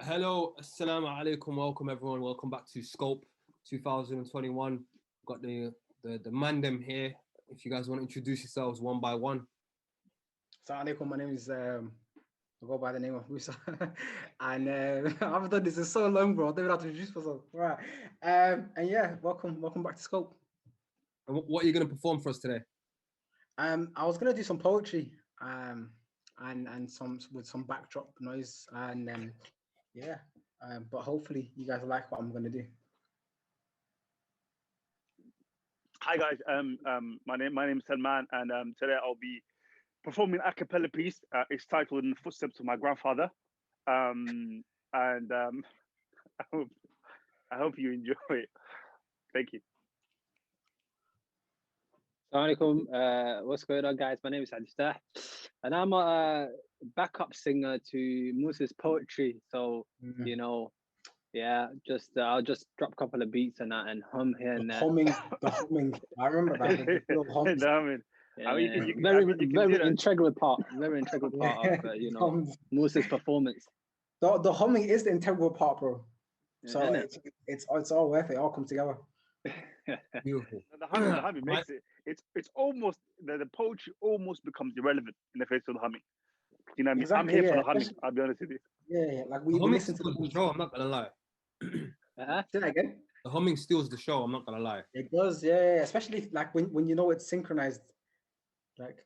Hello, assalamu alaikum, welcome everyone, welcome back to Scope 2021. Got the mandem here. If you guys want to introduce yourselves one by one. Assalamu alaikum, my name is I go by the name of Musa. And I've done this in so long, bro. I don't even have to introduce myself. Right. And yeah, welcome back to Scope. And what are you gonna perform for us today? I was gonna do some poetry, and some with some backdrop noise, and yeah. But hopefully you guys like what I'm gonna do. Hi guys, my name is Salman, and today I'll be performing a cappella piece. It's titled "In the Footsteps of My Grandfather," and I hope you enjoy it. Thank you. Assalamu alaikum. What's going on, guys? My name is Adistah, and I'm a backup singer to Musa's poetry. So you know, yeah, I'll just drop a couple of beats and that and hum here and there. The humming. I remember that. The hums. The humming. Yeah, I mean, very integral part of Musa's performance. The humming is the integral part, bro. So Isn't it? it's all worth it. It all comes together. Beautiful. The humming makes it. It's almost the poetry almost becomes irrelevant in the face of the humming. You know what I mean? Exactly, I'm here for yeah. the humming. I'll be honest with you. Yeah, like we Humming listen to steals the show, I'm not gonna lie. Say that again. The humming steals the show, I'm not gonna lie. It does, yeah. Especially like when you know it's synchronized. Like,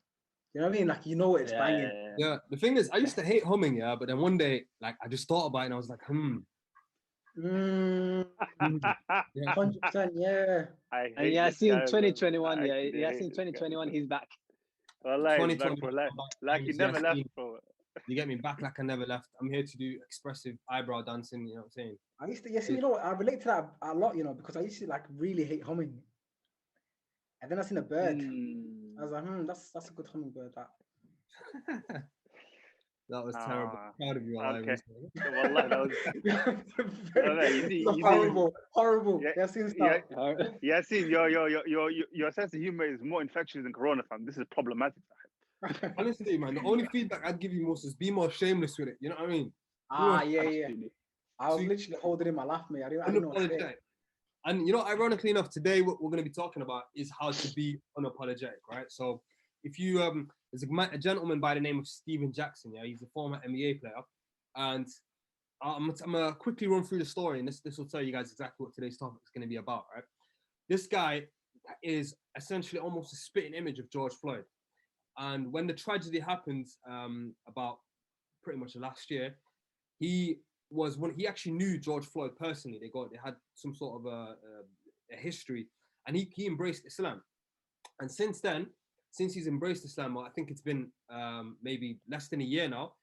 you know what I mean? Like, you know it's banging. Yeah, the thing is, I used to hate humming, yeah, but then one day, like, I just thought about it and I was like, Mm, yeah. 100%, yeah. And yeah, I seen 2021. Yeah, yeah, I seen 2021. He's back. Well, like, like he never left, bro. You get me back like I never left. I'm here to do expressive eyebrow dancing, you know what I'm saying? I used to, yes, you know, I relate to that a lot, you know, because I used to like really hate humming. And then I seen a bird. I was like, that's a good hummingbird. That. That was terrible. Proud of you, Okay. Horrible. Yeah, see, your sense of humor is more infectious than Corona, fam. This is problematic. Honestly, man, the only feedback I'd give you most is be more shameless with it. You know what I mean? Yeah. I was literally holding in my laugh, mate. I didn't know what to say. And you know, ironically enough, today what we're going to be talking about is how to be unapologetic, right? So, if you there's a gentleman by the name of Steven Jackson, yeah, he's a former NBA player, and I'm gonna quickly run through the story, and this will tell you guys exactly what today's topic is going to be about, right? This guy is essentially almost a spitting image of George Floyd, and when the tragedy happened about pretty much last year, he actually knew George Floyd personally. They had some sort of a history, and he embraced Islam, and since he's embraced Islam, I think it's been maybe less than a year now,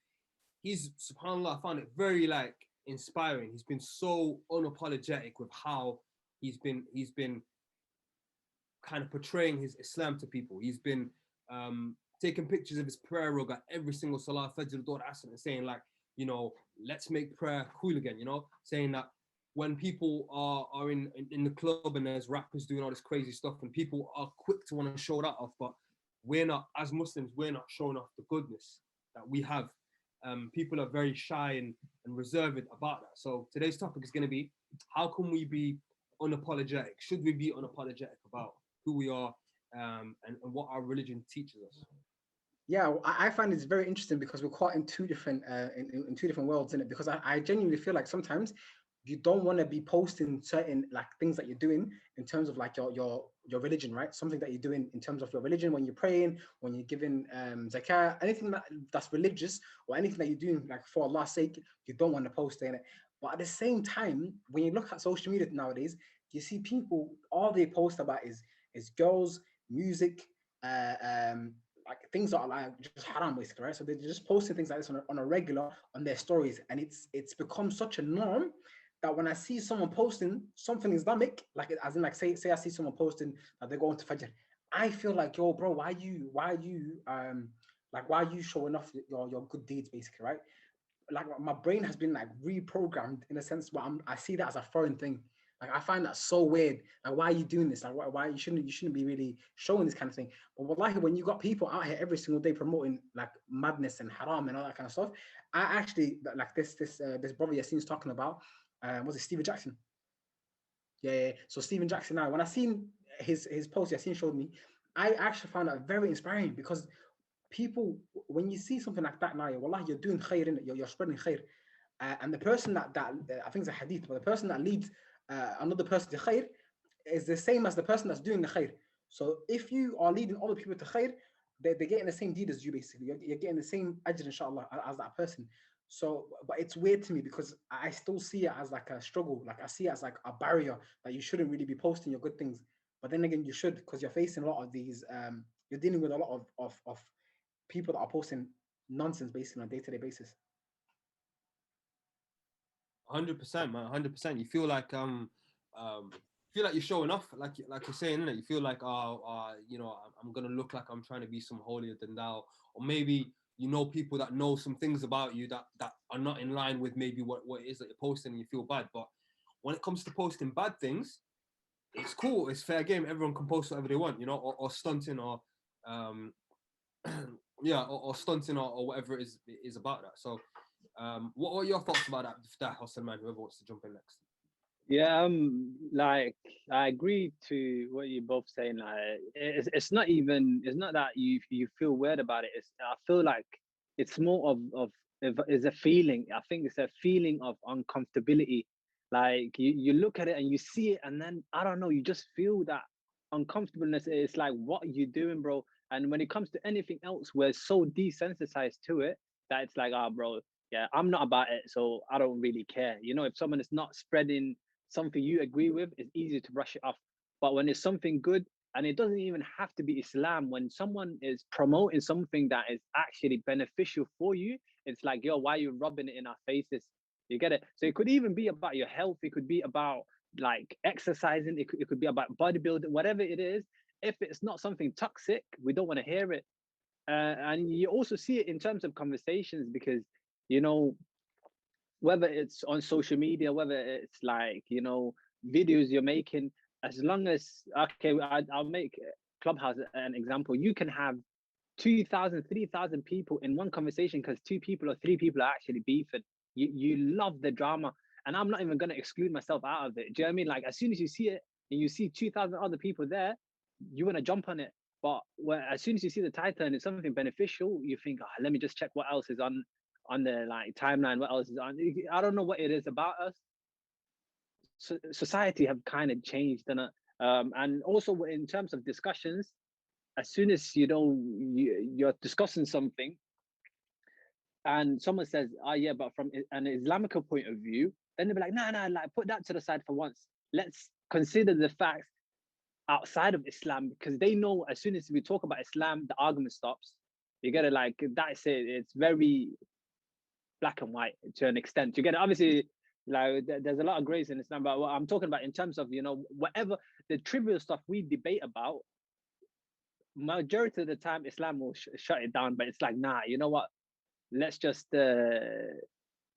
he's, subhanAllah, I found it very like inspiring. He's been so unapologetic with how he's been kind of portraying his Islam to people. He's been taking pictures of his prayer rug at every single Salah, Fajr, Dhuhr, Asr, and saying like, you know, let's make prayer cool again, you know, saying that when people are in the club and there's rappers doing all this crazy stuff and people are quick to want to show that off, but we're not, as Muslims, we're not showing off the goodness that we have. People are very shy and reserved about that. So today's topic is going to be, how can we be unapologetic? Should we be unapologetic about who we are and what our religion teaches us? Yeah, I find it's very interesting because we're caught in two different in two different worlds in it. Because I genuinely feel like sometimes you don't want to be posting certain like things that you're doing in terms of like your religion, right? Something that you're doing in terms of your religion, when you're praying, when you're giving zakah, anything that's religious or anything that you're doing like for Allah's sake, you don't want to post in it. But at the same time, when you look at social media nowadays, you see people, all they post about is girls, music, like things that are like just haram basically, right? So they're just posting things like this on a regular on their stories, and it's become such a norm that when I see someone posting something Islamic, like as in like say I see someone posting that they're going to Fajr, I feel like, yo, bro, why are you showing off your good deeds basically, right? Like my brain has been like reprogrammed in a sense where I see that as a foreign thing. Like I find that so weird. Like why are you doing this? Like why you shouldn't be really showing this kind of thing. But wallahi, when you got people out here every single day promoting like madness and haram and all that kind of stuff, I actually like this brother Yassine's talking about. Was it Steven Jackson? Yeah. So Steven Jackson. Now, when I seen his post, Yassine showed me, I actually found that very inspiring because people, when you see something like that now, wallahi, you're doing khair in it. You're spreading khair. And the person that I think it's a hadith, but the person that leads another person to khair is the same as the person that's doing the khair. So if you are leading other people to khair, they're getting the same deed as you basically. You're getting the same ajr, inshallah, as that person. So, but it's weird to me because I still see it as like a struggle. Like I see it as like a barrier that you shouldn't really be posting your good things. But then again, you should, because you're facing a lot of these. You're dealing with a lot of people that are posting nonsense basically on a day-to-day basis. 100%, man. 100%. You feel like you're showing off, like you're saying, innit? You feel like, you know, I'm gonna look like I'm trying to be some holier than thou, or maybe you know people that know some things about you that are not in line with maybe what it is that you're posting, and you feel bad. But when it comes to posting bad things, it's cool. It's fair game. Everyone can post whatever they want, you know, or stunting, or yeah, or stunting, or whatever it is about that. So, what are your thoughts about that, Hassan, man? Whoever wants to jump in next. Yeah, like I agree to what you both saying. Like, it's not that you feel weird about it. I feel like it's more of is a feeling. I think it's a feeling of uncomfortability. Like you look at it and you see it, and then I don't know, you just feel that uncomfortableness. It's like, what are you doing, bro? And when it comes to anything else, we're so desensitized to it that it's like, bro, yeah, I'm not about it, so I don't really care. You know, if someone is not spreading something you agree with, it's easy to brush it off. But when it's something good, and it doesn't even have to be Islam, when someone is promoting something that is actually beneficial for you, it's like, yo, why are you rubbing it in our faces? You get it? So it could even be about your health. It could be about like exercising. It could be about bodybuilding, whatever it is. If it's not something toxic, we don't want to hear it. And you also see it in terms of conversations because, you know, whether it's on social media, whether it's like, you know, videos you're making, as long as, okay, I'll make Clubhouse an example. You can have 2,000, 3,000 people in one conversation because 2 people or 3 people are actually beefing. You love the drama. And I'm not even going to exclude myself out of it. Do you know what I mean? Like, as soon as you see it and you see 2,000 other people there, you want to jump on it. But as soon as you see the title and it's something beneficial, you think, let me just check what else is on the like timeline, what else is on. I don't know what it is about us. So society have kind of changed, and also in terms of discussions, as soon as you're discussing something and someone says, yeah, but from an Islamic point of view, then they'll be like, nah, like put that to the side for once. Let's consider the facts outside of Islam, because they know as soon as we talk about Islam, the argument stops. You get it? Like that's it. It's very black and white to an extent. You get it? Obviously, like there's a lot of grace in Islam, but what I'm talking about in terms of, you know, whatever the trivial stuff we debate about, majority of the time Islam will shut it down. But it's like, nah, you know what? Let's just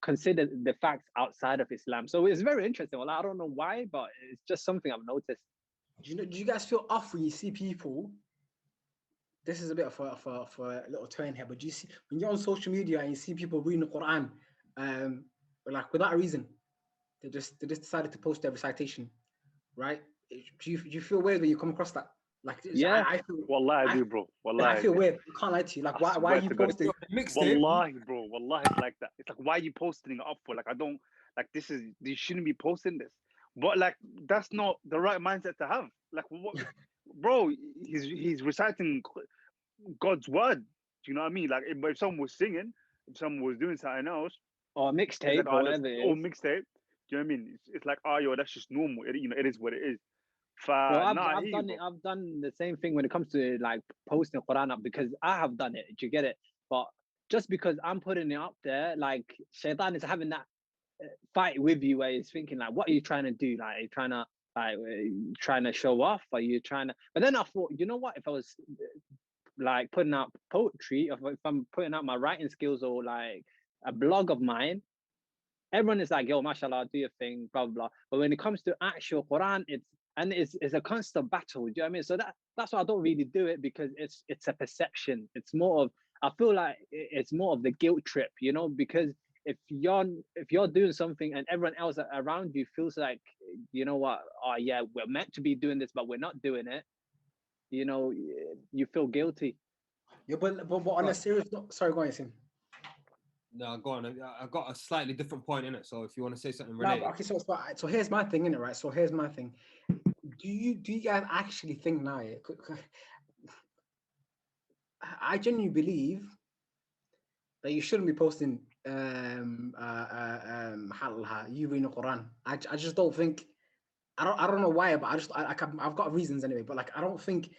consider the facts outside of Islam. So it's very interesting. Well, I don't know why, but it's just something I've noticed. Do you guys feel off when you see people? This is a bit for a little turn here, but do you see when you're on social media and you see people reading the Quran, like without a reason, they just decided to post their recitation, right? Do you feel weird when you come across that? Like, yeah, I feel. Wallahi, I do, bro. Wallahi, I feel weird. I can't lie to you. Like, why are you posting? Wallahi, bro. Wallahi, it's like that. It's like, why are you posting it up for? Like, I don't like this. You shouldn't be posting this. But like, that's not the right mindset to have. Like, what, bro? He's reciting God's word. Do you know what I mean? Like, if someone was singing, if someone was doing something else, or mixtape, like, or whatever it is, or mixtape. Do you know what I mean? It's like, yo, that's just normal. You know, it is what it is. Well, I've done it. I've done the same thing when it comes to like posting Quran up, because I have done it. Do you get it? But just because I'm putting it up there, like Shaytan is having that fight with you, where he's thinking like, what are you trying to do? Like, are you trying to show off? Are you trying to? But then I thought, you know what? If I was like putting out poetry, if I'm putting out my writing skills or like a blog of mine, everyone is like, yo, mashallah, do your thing, blah, blah, blah. But when it comes to actual Quran, it's a constant battle. Do you know what I mean? So that's why I don't really do it, because it's a perception. It's more of, I feel like it's more of the guilt trip, you know, because if you're doing something and everyone else around you feels like, you know what, oh yeah, we're meant to be doing this, but we're not doing it, you know, you feel guilty. Yeah, but on a serious note, sorry, go on, Yasin. No, go on. I got a slightly different point in it. So if you want to say something No, related. but okay, so here's my thing in it, right? So here's my thing. Do you guys actually think now? Yeah, I genuinely believe that you shouldn't be posting you reading the Quran. I just don't think. I don't know why, but I've got reasons anyway. But like, I don't think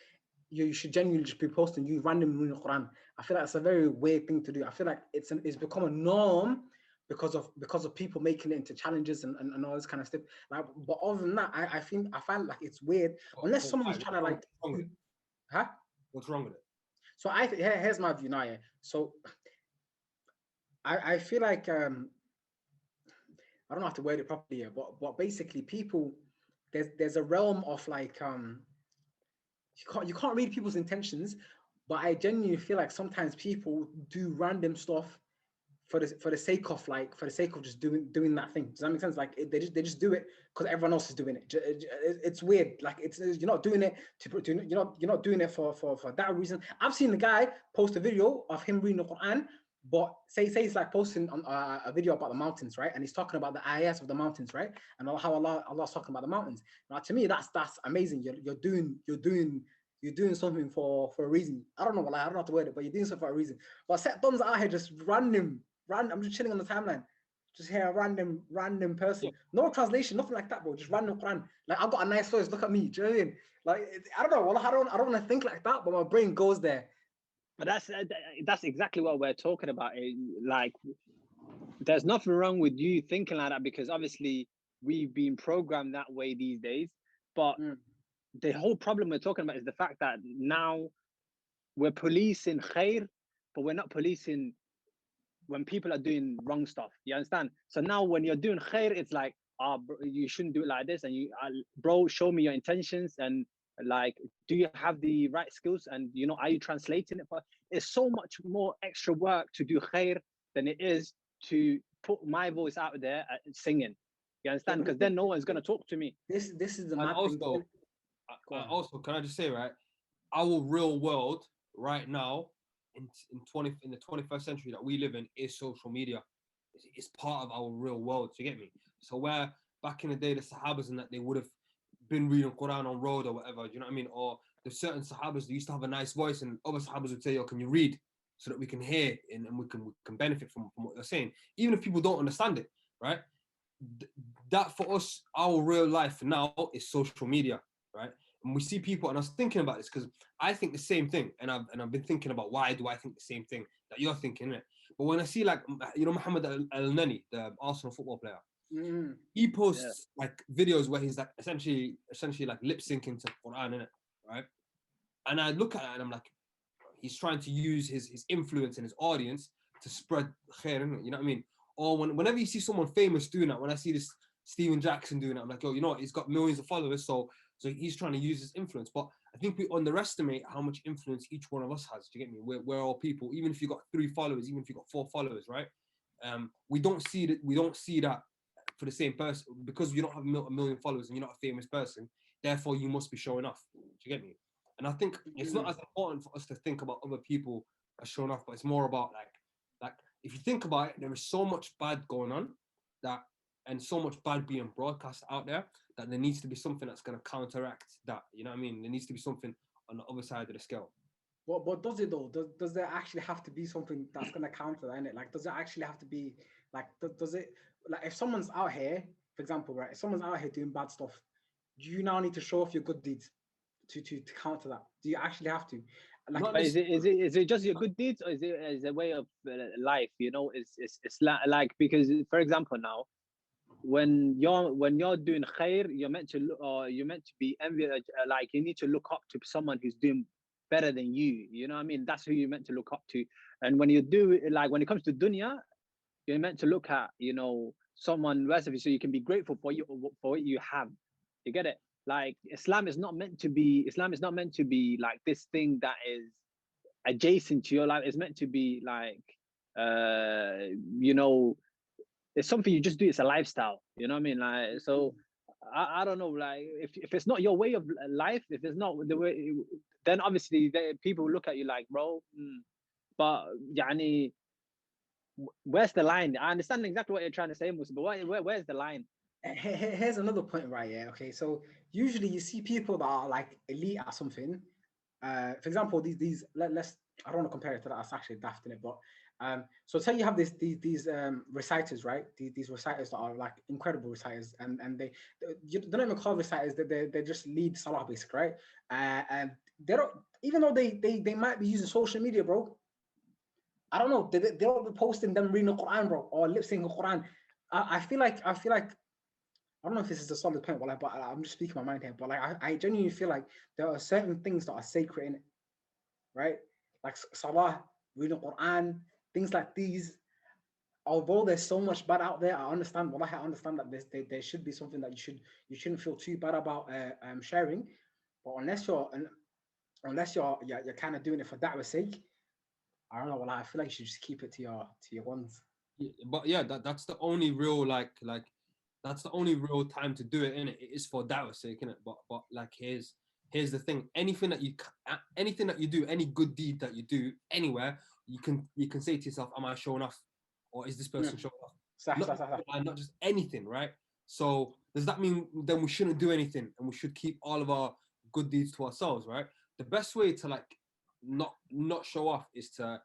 you should genuinely just be posting you randomly reading the Quran. I feel like it's a very weird thing to do. I feel like it's become a norm because of people making it into challenges and all this kind of stuff. Like, but other than that, I find like it's weird unless someone's trying to like, huh? What's wrong with it? So here's my view now. Yeah. So I feel like I don't know how to word it properly here, but basically people, there's a realm of like you can't read people's intentions, but I genuinely feel like sometimes people do random stuff for the sake of just doing that thing. Does that make sense? Like they just do it because everyone else is doing it. It's weird. Like you're not doing it you're not doing it for that reason. I've seen the guy post a video of him reading the Quran, but say he's like posting on a video about the mountains, right? And he's talking about the ayahs of the mountains, right? And how Allah's talking about the mountains. Now, to me, that's amazing. You're doing something for a reason. I don't know what, I don't know how to word it, but you're doing something for a reason. But set thumbs out here just random. I'm just chilling on the timeline. Just hear a random person. No translation, nothing like that, bro. Just random Quran. Like, I've got a nice voice. Look at me. Do you know what I mean? Like, I don't know. Well, I don't want to think like that, but my brain goes there. But that's exactly what we're talking about. Like, there's nothing wrong with you thinking like that, because obviously we've been programmed that way these days. But the whole problem we're talking about is the fact that now we're policing khair, but we're not policing when people are doing wrong stuff. You understand? So now when you're doing khair, it's like, bro, you shouldn't do it like this. And bro, show me your intentions, and like, do you have the right skills? And you know, are you translating it? But it's so much more extra work to do khair than it is to put my voice out there singing. You understand? Because then no one's gonna talk to me. This is the mad thing. Also, can I just say, right? Our real world right now in the 21st century that we live in is social media. It's part of our real world. Do you get me? So where back in the day the Sahabas and that, they would have been reading Quran on road or whatever, do you know what I mean? Or there's certain Sahabas that used to have a nice voice, and other Sahabas would say, yo, can you read so that we can hear and we can benefit from what they're saying, even if people don't understand it, right? That for us, our real life now is social media, right? And we see people, and I was thinking about this because I think the same thing, and I've been thinking about why do I think the same thing that you're thinking, innit? But when I see, like, you know, Muhammad Al-Nani, the Arsenal football player, he posts like videos where he's like essentially like lip syncing to Quran, innit, right? And I look at it and I'm like, he's trying to use his influence in his audience to spread khair, innit? You know what I mean? Or whenever you see someone famous doing that, when I see this Steven Jackson doing it, I'm like, yo, you know what? He's got millions of followers, so he's trying to use his influence. But I think we underestimate how much influence each one of us has. Do you get me? We're all people. Even if you got 3 followers, even if you got 4 followers, right? We don't see that. We don't see that for the same person, because you don't have a million followers and you're not a famous person. Therefore, you must be showing off. Do you get me? And I think it's not as important for us to think about other people as showing off, but it's more about like if you think about it, there is so much bad going on and so much bad being broadcast out there that there needs to be something that's going to counteract that. You know what I mean? There needs to be something on the other side of the scale. But does it though? Does there actually have to be something that's going to counter that, innit? Like, does it actually have to be like? Does it, like, if someone's out here, for example, right? If someone's out here doing bad stuff, do you now need to show off your good deeds to counter that? Do you actually have to? Like, is it just your good deeds, or is it a way of life? You know, it's like, because for example now, when you're doing khair, you're meant to be envious. Like, you need to look up to someone who's doing better than you. You know what I mean? That's who you're meant to look up to. And when you do, like, when it comes to dunya, You're meant to look at, you know, someone rest of you, so you can be grateful for what you have. You get it? Like Islam is not meant to be. Islam is not meant to be like this thing that is adjacent to your life. It's meant to be like, you know, it's something you just do. It's a lifestyle. You know what I mean? Like, so I don't know. Like, if it's not your way of life, if it's not the way, then obviously people look at you like, bro. But yani, where's the line? I understand exactly what you're trying to say, Musa, but where's the line? Here's another point, right? Yeah. Okay. So usually you see people that are like elite at something. For example, these let's I don't want to compare it to that. It's actually daft in it, but so say you have these reciters, right? These reciters that are like incredible reciters, and they don't even call reciters. They just lead salah basic, right? And they don't, even though they might be using social media, bro. I don't know. They don't be posting them reading the Quran, bro, or lip syncing the Quran. I feel like I don't know if this is a solid point, but I'm just speaking my mind here. But like, I genuinely feel like there are certain things that are sacred in it, right? Like salah, reading Quran, things like these. Although there's so much bad out there, I understand. Well, I understand that there should be something that you shouldn't feel too bad about sharing. But unless you're kind of doing it for da'wah's sake, I don't know. Well, I feel like you should just keep it to your ones. Yeah, but yeah, that's the only real like that's the only real time to do it, innit? It is for da'wah's sake, innit? But like here's the thing: anything that you do, any good deed that you do anywhere, you can say to yourself, "Am I showing off, or is this person showing off?" Not just anything, right? So does that mean then we shouldn't do anything and we should keep all of our good deeds to ourselves, right? The best way to like not show off is to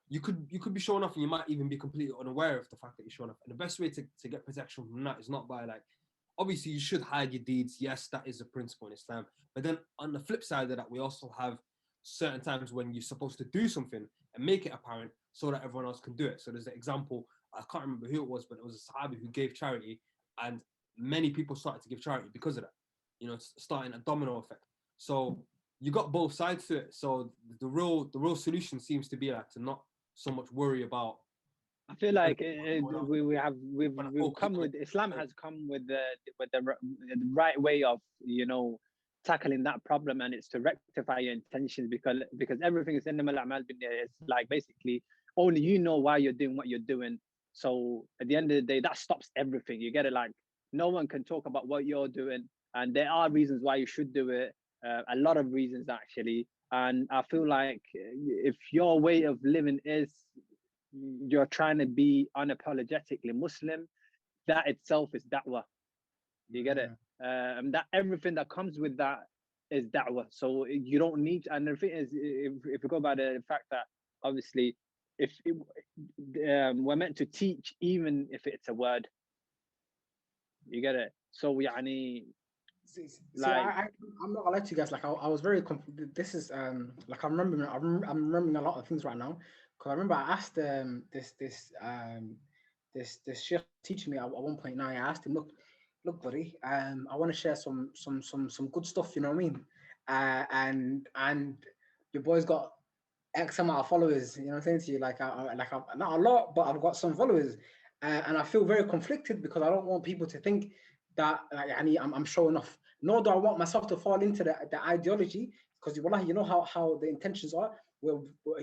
you could be showing off and you might even be completely unaware of the fact that you're showing off. And the best way to get protection from that is not by like, obviously you should hide your deeds. Yes, that is a principle in Islam. But then on the flip side of that, we also have certain times when you're supposed to do something and make it apparent so that everyone else can do it. So there's an example, I can't remember who it was, but it was a Sahabi who gave charity, and many people started to give charity because of that. You know, it's starting a domino effect. So you got both sides to it. So the real solution seems to be like to not so much worry about. I feel like we've come with Islam has come with the right way of, you know, tackling that problem, and it's to rectify your intentions, because everything is in the a'mal binniyat. It's like basically only you know why you're doing what you're doing. So at the end of the day, that stops everything. You get it? Like no one can talk about what you're doing, and there are reasons why you should do it. A lot of reasons actually, and I feel like if your way of living is you're trying to be unapologetically Muslim, that itself is da'wah. You get it? And that everything that comes with that is da'wah. So you don't need, and the thing is, if we go by the fact that obviously, if we're meant to teach, even if it's a word, you get it? So yani, I'm not gonna lie to you guys. Like I was very. This is like I'm remembering a lot of things right now, because I remember I asked this sheikh teaching me at one point. Now I asked him, look, buddy, I want to share some good stuff. You know what I mean? And your boy's got X amount of followers. You know what I'm saying to you? Like not a lot, but I've got some followers, and I feel very conflicted because I don't want people to think that like I'm showing off. Nor do I want myself to fall into the ideology, because wallahi, you know how the intentions are. We're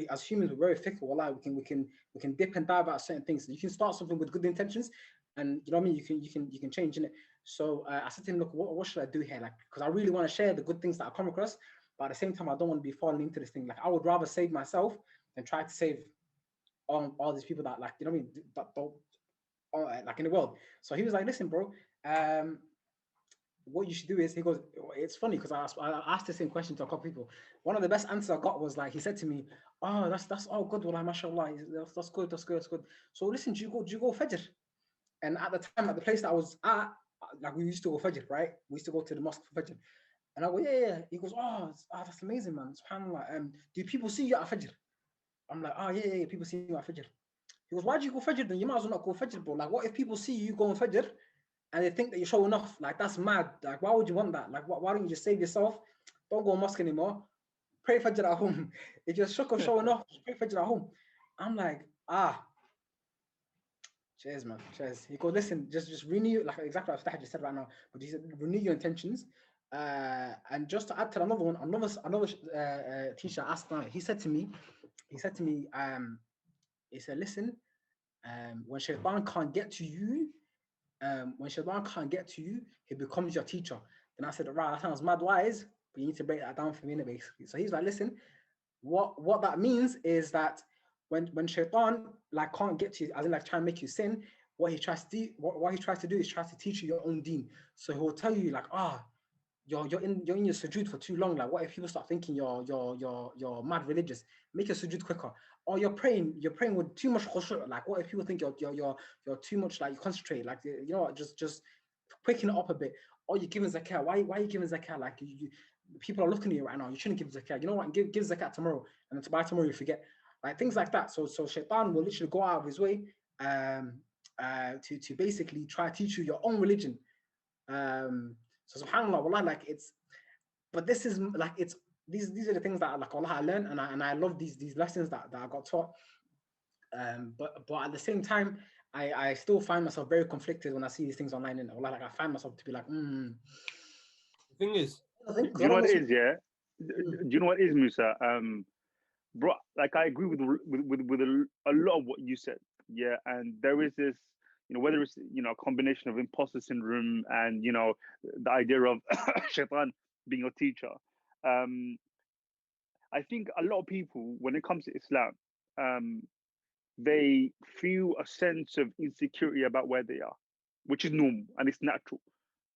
as humans, we're very fickle. Wallahi, we can dip and dive about certain things. You can start something with good intentions, and you know what I mean. You can change in it. So I said to him, look, what should I do here? Like, because I really want to share the good things that I come across, but at the same time, I don't want to be falling into this thing. Like, I would rather save myself than try to save all these people that, like, you know what I mean, that don't like in the world. So he was like, listen, bro, what you should do is, he goes, it's funny because I asked the same question to a couple people. One of the best answers I got was like, he said to me, oh, that's all good, well, mashallah, that's good. So listen, do you go Fajr? And at the time, at the place that I was at, like, we used to go Fajr, right? We used to go to the mosque for Fajr. And I go, yeah. He goes, that's amazing, man. SubhanAllah. Do people see you at Fajr? I'm like, yeah, people see you at Fajr. He goes, why do you go Fajr then? You might as well not go Fajr, bro. Like, what if people see you going Fajr and they think that you're showing off? Like, that's mad. Like, why would you want that? Like, why don't you just save yourself? Don't go mosque anymore. Pray Fajr at home. If you're shook of showing off, just pray Fajr at home. I'm like, Cheers, man. Cheers. He goes, listen, just renew, like exactly what Stah just said right now, but he said, renew your intentions. And just to add to another one, another teacher asked now, he said to me, he said, listen, when Shaytan can't get to you, he becomes your teacher. Then I said, right, that sounds mad wise, but you need to break that down for me, basically. So he's like, listen, what that means is that when Shaytan like can't get to you, as in like try and make you sin, what he tries to do, what he tries to do is tries to teach you your own deen. So he will tell you like, you're in your sujood for too long. Like, what if people start thinking you're mad religious? Make your sujood quicker. Or you're praying with too much khushu'. Like, what if people think you're too much, like you concentrate, like, you know what, just quicken it up a bit. Or you're giving zakah. Why are you giving zakah? Like, people are looking at you right now. You shouldn't give zakah. You know what? Give zakat tomorrow, and then by tomorrow you forget. Like things like that. So Shaytan will literally go out of his way to basically try to teach you your own religion. So subhanAllah, wallah, like it's, but this is like it's these are the things that like Allah I learned, and I love these lessons that I got taught. But at the same time, I still find myself very conflicted when I see these things online, and like I find myself to be like, The thing is, do you know what it is? Yeah, do you know what it is, Musa? Bro, like I agree with a lot of what you said. Yeah, and there is this, whether it's a combination of imposter syndrome and the idea of Shaitan being your teacher. I think a lot of people, when it comes to Islam, they feel a sense of insecurity about where they are, which is normal and it's natural.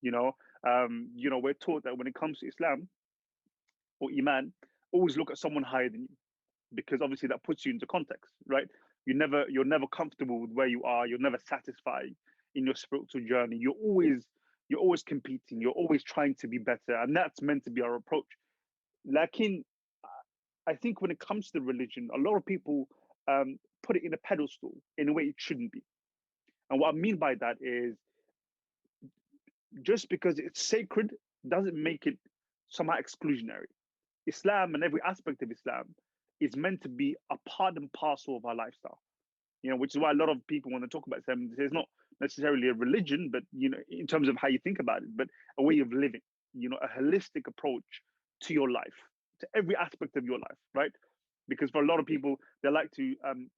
We're taught that when it comes to Islam or Iman, always look at someone higher than you, because obviously that puts you into context, right? You're never comfortable with where you are. You're never satisfied in your spiritual journey. You're always competing. You're always trying to be better, and that's meant to be our approach. Lakin, I think when it comes to religion, a lot of people put it in a pedestal in a way it shouldn't be. And what I mean by that is, just because it's sacred doesn't make it somehow exclusionary. Islam and every aspect of Islam is meant to be a part and parcel of our lifestyle. Which is why a lot of people, when they talk about Islam, it's not necessarily a religion, but in terms of how you think about it, but a way of living. A holistic approach to your life, to every aspect of your life, right? Because for a lot of people, they like to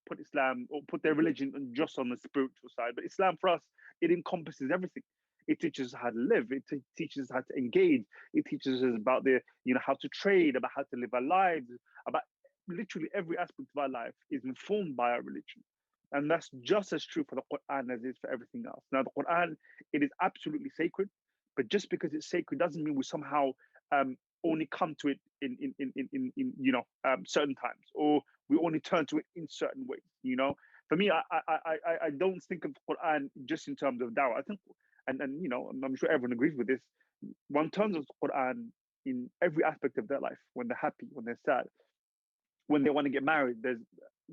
put Islam or put their religion just on the spiritual side, but Islam for us, it encompasses everything. It teaches us how to live. It teaches us how to engage. It teaches us about how to trade, about how to live our lives, about literally every aspect of our life is informed by our religion. And that's just as true for the Quran as it is for everything else. Now, the Quran, it is absolutely sacred, but just because it's sacred doesn't mean we somehow only come to it in certain times, or we only turn to it in certain ways. For me, I don't think of the Quran just in terms of dawah. I think, and I'm sure everyone agrees with this. One turns to the Quran in every aspect of their life. When they're happy, when they're sad, when they want to get married, there's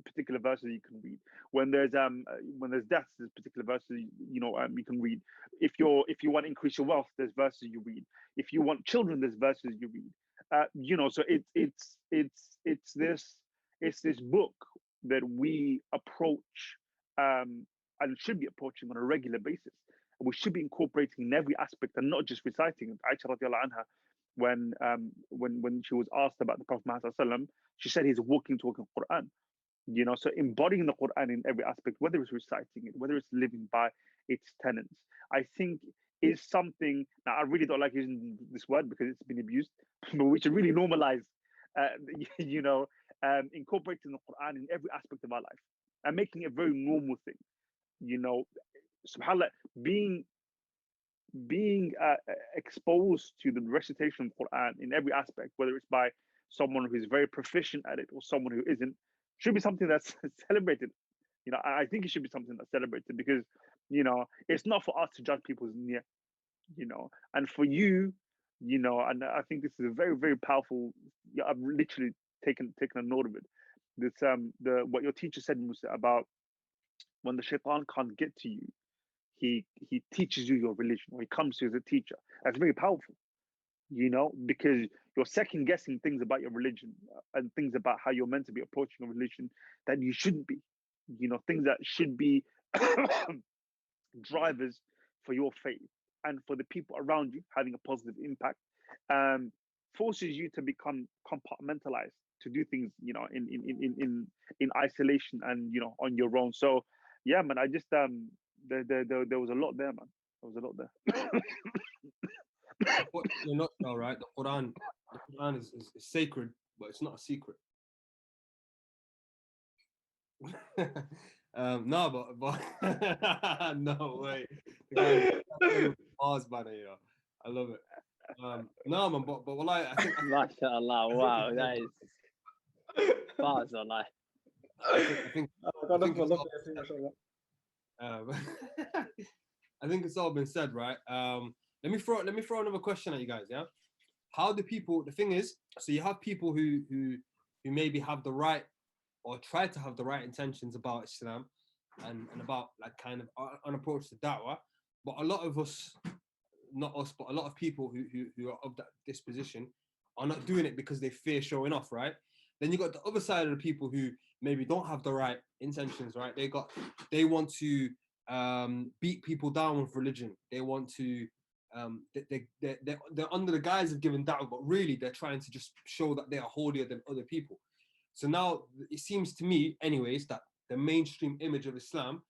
particular verses you can read. When there's deaths, there's particular verses you can read. If you want to increase your wealth, there's verses you read. If you want children, there's verses you read. So it's this book that we approach and should be approaching on a regular basis. We should be incorporating in every aspect and not just reciting. Aisha radiallahu anha, when she was asked about the Prophet Muhammad, she said he's a walking, talking Quran. So embodying the Quran in every aspect, whether it's reciting it, whether it's living by its tenets, I think is something. Now, I really don't like using this word because it's been abused, but we should really normalize, incorporating the Quran in every aspect of our life and making it a very normal thing. SubhanAllah, being exposed to the recitation of the Quran in every aspect, whether it's by someone who's very proficient at it or someone who isn't, should be something that's celebrated. I think it should be something that's celebrated because, it's not for us to judge people's niyyah, and for you, and I think this is a very, very powerful, I've literally taken a note of it. This, what your teacher said, Musa, about when the shaitan can't get to you, he teaches you your religion, or he comes to you as a teacher. That's very powerful, because you're second guessing things about your religion and things about how you're meant to be approaching a religion that you shouldn't be, things that should be drivers for your faith and for the people around you having a positive impact, forces you to become compartmentalized, to do things, you know, in isolation and, you know, on your own. So yeah, man, I just there was a lot there, man. There was a lot there. In a nutshell, right? The Quran is sacred, but it's not a secret. No, but no way. Pause, man, you know. I love it. No, man, but well, I think. MashaAllah, wow, that is bars on life. I think I think it's all been said, right? Let me throw another question at you guys. Yeah, how do people? The thing is, so you have people who maybe have the right or try to have the right intentions about Islam and about like kind of an approach to da'wah, but a lot of us, not us, but a lot of people who are of that disposition are not doing it because they fear showing off, right? Then you got the other side of the people who maybe don't have the right intentions, right? They want to beat people down with religion. They want to they're under the guise of giving da'wah, but really they're trying to just show that they are holier than other people. So now it seems to me, anyways, that the mainstream image of Islam,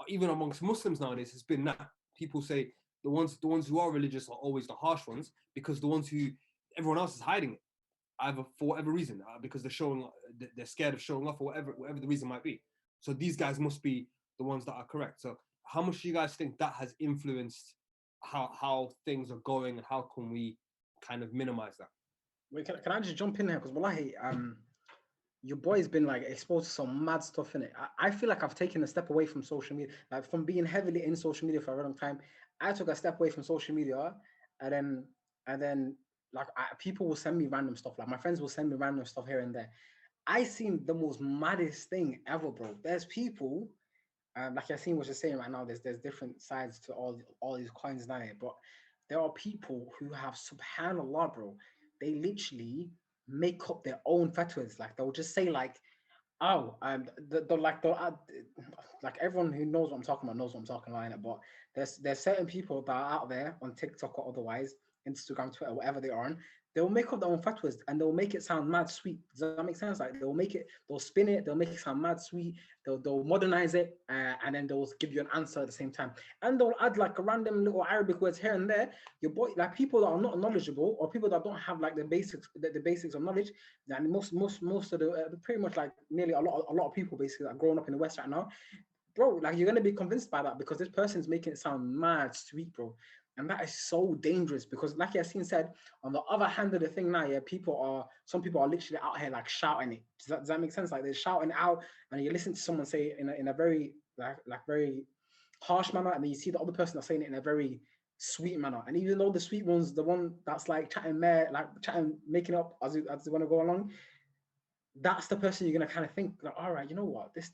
even amongst Muslims nowadays, has been that people say the ones who are religious are always the harsh ones, because the ones who everyone else is hiding it, either for whatever reason, because they're scared of showing off, or whatever the reason might be. So these guys must be the ones that are correct. So how much do you guys think that has influenced how things are going, and how can we kind of minimize that? Wait, can I just jump in there? Because wallahi, your boy's been like exposed to some mad stuff in it. I feel like I've taken a step away from social media, like from being heavily in social media for a long time. I took a step away from social media, and then like people will send me random stuff. Like my friends will send me random stuff here and there. I seen the most maddest thing ever, bro. There's people, like Yassine was just saying right now. There's different sides to all these coins now, but there are people who have, subhanallah, bro. They literally make up their own fatwas. Like they'll just say like, oh, like everyone who knows what I'm talking about knows what I'm talking about. But there's certain people that are out there on TikTok or otherwise, Instagram, Twitter, whatever they are on. They'll make up their own fatwas and they'll make it sound mad sweet. Does that make sense? Like they'll spin it, they'll make it sound mad sweet. They'll modernize it, and then they'll give you an answer at the same time. And they'll add like a random little Arabic words here and there. Your boy, like people that are not knowledgeable or people that don't have like the basics of knowledge. And most of the pretty much like nearly a lot of people basically that are growing up in the West right now, bro. Like you're gonna be convinced by that because this person's making it sound mad sweet, bro. And that is so dangerous because, like Yassine said, on the other hand of the thing now, yeah, some people are literally out here like shouting it. Does that make sense? Like they're shouting it out, and you listen to someone say it in a very like very harsh manner, and then you see the other person that's saying it in a very sweet manner. And even though the sweet one's the one that's like chatting, making up as they want to go along, that's the person you're gonna kind of think like, all right, you know what, this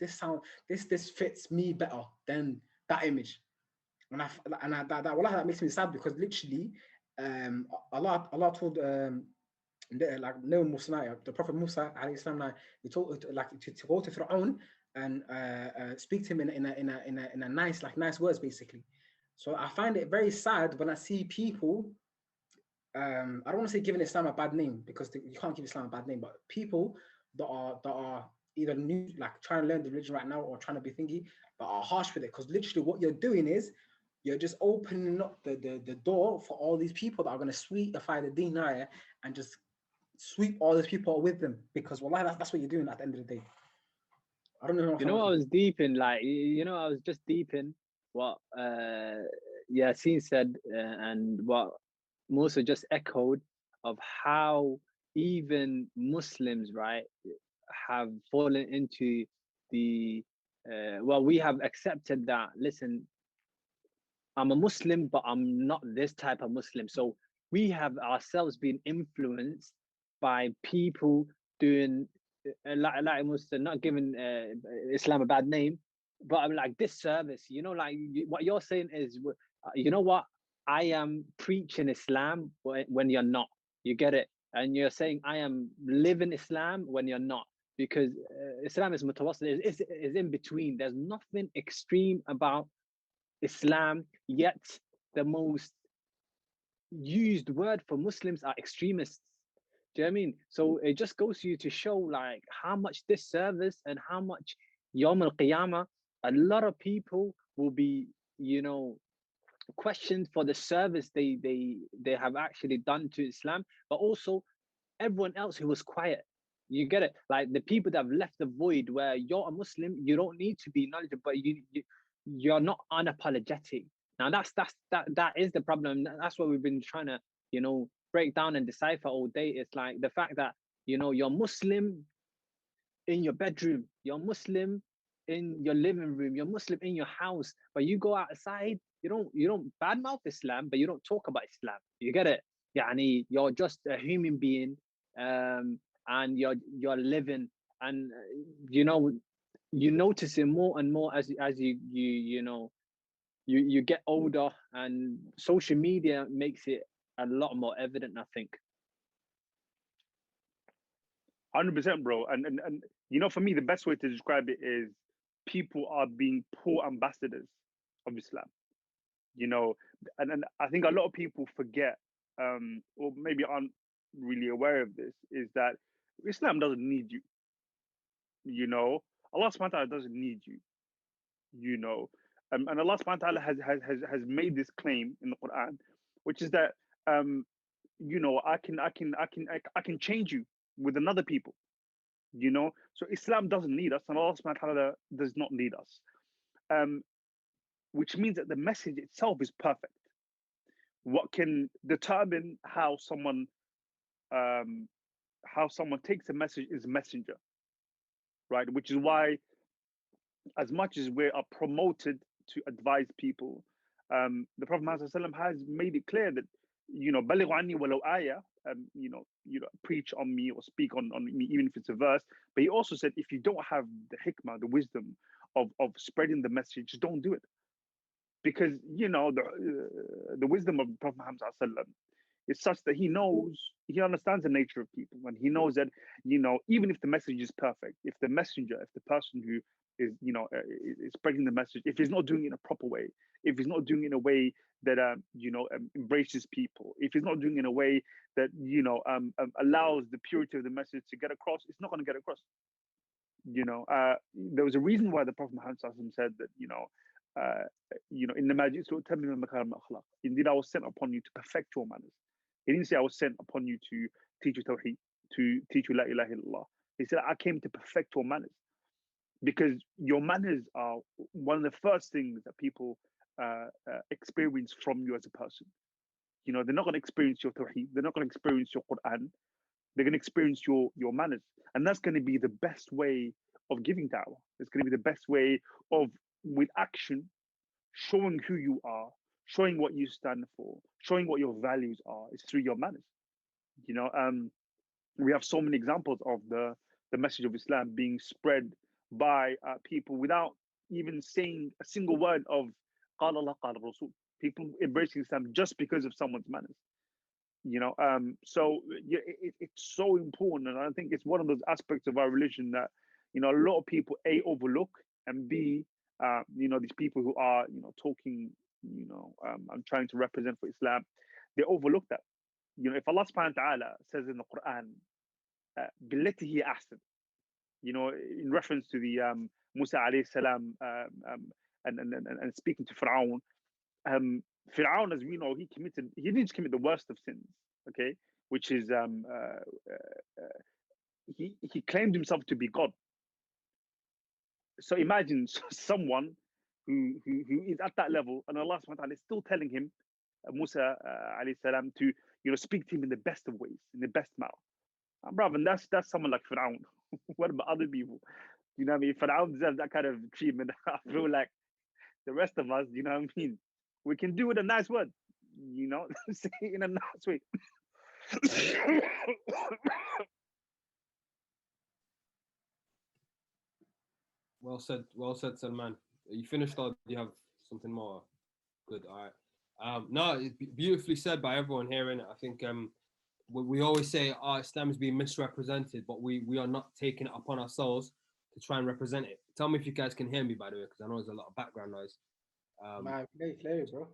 fits me better than that image. That makes me sad because literally, Allah told like no Musa, the Prophet Musa, he told like to go to Fir'aun and speak to him in a nice words basically. So I find it very sad when I see people. I don't want to say giving Islam a bad name because you can't give Islam a bad name, but people that are either new, like trying to learn the religion right now, or trying to be thingy, but are harsh with it. Because literally, what you're doing is you're just opening up the door for all these people that are going to sweetify the deen and just sweep all these people with them. Because wallahi, that's what you're doing at the end of the day. I don't know. You know, I was deep in like, you know, I was just deep in what Yassine said and what Musa just echoed of how even Muslims, right, have fallen into the we have accepted that, listen, I'm a Muslim, but I'm not this type of Muslim. So we have ourselves been influenced by people doing like Muslim, not giving Islam a bad name, but I'm like this service, you know, like what you're saying is, you know what, I am preaching Islam when you're not, you get it? And you're saying I am living Islam when you're not. because Islam is mutawassit, is in between. There's nothing extreme about Islam, yet the most used word for Muslims are extremists. Do you know what I mean? So it just goes to you to show like how much this service and how much Yawm al-Qiyamah, a lot of people will be, you know, questioned for the service they have actually done to Islam, but also everyone else who was quiet. You get it? Like the people that have left the void where you're a Muslim, you don't need to be knowledgeable, but you're not unapologetic. Now that is the problem. That's what we've been trying to, you know, break down and decipher all day. It's like the fact that, you know, you're Muslim in your bedroom, you're Muslim in your living room, you're Muslim in your house, but you go outside, you don't badmouth Islam, but you don't talk about Islam. You get it? Yani, you're just a human being, and you're living, and you know, you notice it more and more as you know, you get older, and social media makes it a lot more evident, I think. 100%, bro. And you know, for me, the best way to describe it is people are being poor ambassadors of Islam. You know, and I think a lot of people forget, or maybe aren't really aware of this, is that Islam doesn't need you. You know, Allah subhanahu wa ta'ala doesn't need you. You know, and Allah subhanahu wa ta'ala has made this claim in the Quran, which is that you know, I can change you with another people. You know, so Islam doesn't need us, and Allah subhanahu wa ta'ala does not need us. Which means that the message itself is perfect. What can determine how someone takes a message is messenger, right? Which is why, as much as we are promoted to advise people, the Prophet Muhammad has made it clear that, you know, balighu anni walau ayah, you know, preach on me or speak on me, even if it's a verse. But he also said, if you don't have the hikmah, the wisdom of spreading the message, just don't do it. Because, you know, the wisdom of Prophet Muhammad is such that he understands the nature of people, and he knows that, you know, even if the message is perfect, if the person who is, you know, is spreading the message, if he's not doing it in a proper way, if he's not doing it in a way that you know, embraces people, if he's not doing it in a way that, you know, allows the purity of the message to get across, it's not going to get across. You know, there was a reason why the Prophet Muhammad said that, you know, indeed I was sent upon you to perfect your manners. He didn't say I was sent upon you to teach you tawheed, to teach you la ilaha illallah. He said I came to perfect your manners, because your manners are one of the first things that people experience from you as a person. You know, they're not going to experience your tawheed, they're not going to experience your Quran, they're going to experience your manners, and that's going to be the best way of giving da'wah. It's going to be the best way of, with action, showing who you are, showing what you stand for, showing what your values are. Is through your manners. You know, we have so many examples of the message of Islam being spread by people without even saying a single word of Qala Allah, Qala Rasul. People embracing Islam just because of someone's manners. You know, so yeah, it's so important, and I think it's one of those aspects of our religion that, you know, a lot of people overlook, and B, you know, these people who are, you know, talking, you know, I'm trying to represent for Islam, they overlook that. You know, if Allah subhanahu wa ta'ala says in the Quran, billati hi ahsan, you know, in reference to the Musa alayhi salam, and speaking to Fir'aun, Fir'aun, as we know, he didn't just commit the worst of sins, okay, which is he claimed himself to be God. So imagine someone who is at that level, and Allah subhanahu wa ta'ala is still telling him, Musa alayhi salam, to, you know, speak to him in the best of ways, in the best manner. Brother, and that's someone like Fir'aun. What about other people? You know what I mean? Fir'aun deserves that kind of treatment. I feel like the rest of us, you know what I mean? We can do it a nice word, you know, say it in a nice way. Well said, Salman. You finished, or do you have something more? Good. All right. No, it's beautifully said by everyone here, innit? I think we always say, Islam is being misrepresented, but we are not taking it upon ourselves to try and represent it. Tell me if you guys can hear me, by the way, because I know there's a lot of background noise. Play, bro.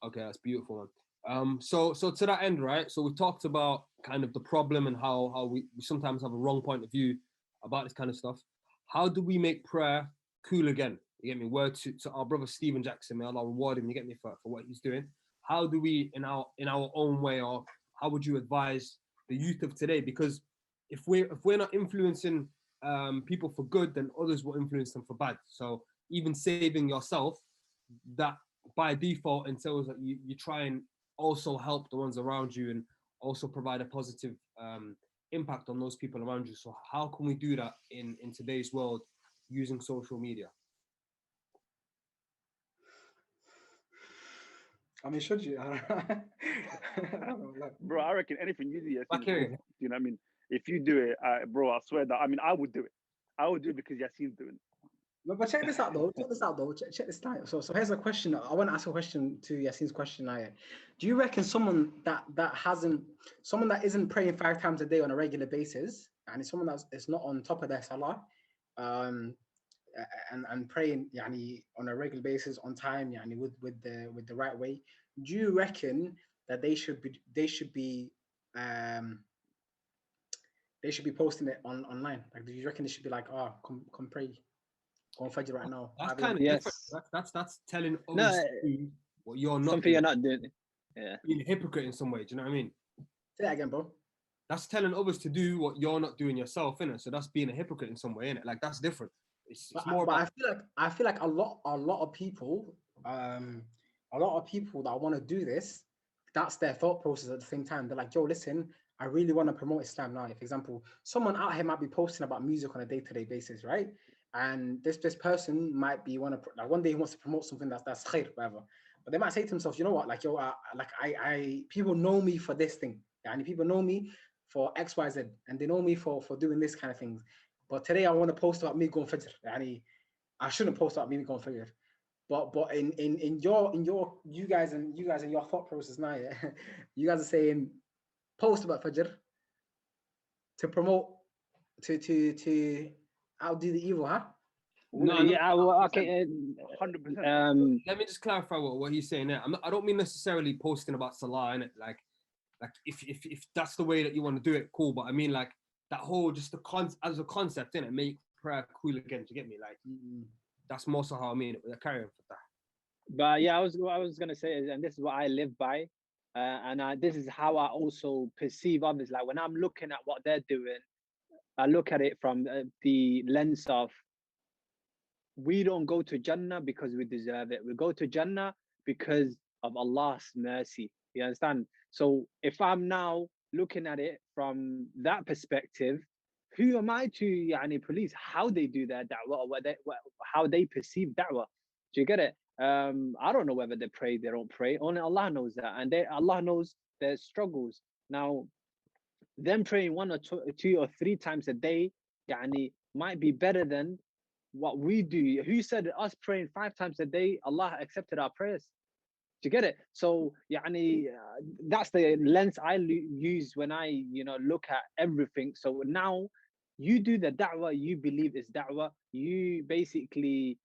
Okay, that's beautiful, man. So to that end, right? So we talked about kind of the problem and how we sometimes have a wrong point of view about this kind of stuff. How do we make prayer cool again? You get me? Word to our brother Stephen Jackson, may Allah reward him. You get me for what he's doing. How do we, in our own way, or how would you advise the youth of today? Because if we're not influencing people for good, then others will influence them for bad. So even saving yourself, that by default entails that you try and also help the ones around you and also provide a positive impact on those people around you. So how can we do that in today's world using social media? I mean, should you? I don't know, like, Bro, I reckon anything you do, Yassine, Back here. bro, you know what I mean? If you do it, bro, I swear that, I mean, I would do it. I would do it because Yassine's doing it. no, but check this out though. Check this out though. Check this out. So here's a question. I want to ask a question to Yassine's question now. Yeah. Do you reckon someone that isn't praying 5 times a day on a regular basis, and it's someone that's not on top of their salah, and praying yani, on a regular basis on time, yani, with the right way, do you reckon that they should be posting it online? Like, do you reckon they should be like, oh, come pray, go on Fajr right now? That's kind of different. That's telling others what you're not something doing. you're not doing. Yeah, Being a hypocrite in some way. Do you know what I mean? Say that again, bro. That's telling others to do what you're not doing yourself, innit? So that's being a hypocrite in some way, innit? Like that's different. It's more about. I feel like a lot of people that want to do this, that's their thought process at the same time. They're like, yo, listen, I really want to promote Islam now. For example, someone out here might be posting about music on a day-to-day basis, right? And this person might be one day he wants to promote something that's khair, whatever. But they might say to themselves, you know what, like, yo, I people know me for this thing, and people know me for X, Y, Z, and they know me for doing this kind of things. But today I want to post about me going Fajr. I shouldn't post about me going Fajr. But in your you guys and your thought process now, yeah, you guys are saying post about Fajr to promote to outdo the evil, huh? No, yeah, well, okay. 100%. Let me just clarify what he's saying there. I don't mean necessarily posting about Salah, innit? Like if that's the way that you want to do it, cool. But I mean like that whole just as a concept, innit? Make prayer cool again. Do you get me? Like that's more so how I mean it. But carry on for that. But yeah, what I was gonna say is, and this is what I live by, and this is how I also perceive others. Like when I'm looking at what they're doing, I look at it from the lens of we don't go to Jannah because we deserve it. We go to Jannah because of Allah's mercy. You understand? So if I'm now looking at it from that perspective, who am I to police how they do their da'wah or how they perceive da'wah? Do you get it? I don't know whether they pray, they don't pray. Only Allah knows that, and Allah knows their struggles. Now, them praying 1 or 2 or 3 times a day, might be better than what we do. Who said us praying 5 times a day, Allah accepted our prayers? Do you get it? So, that's the lens I use when I, look at everything. So now you do the da'wah you believe is da'wah. You basically,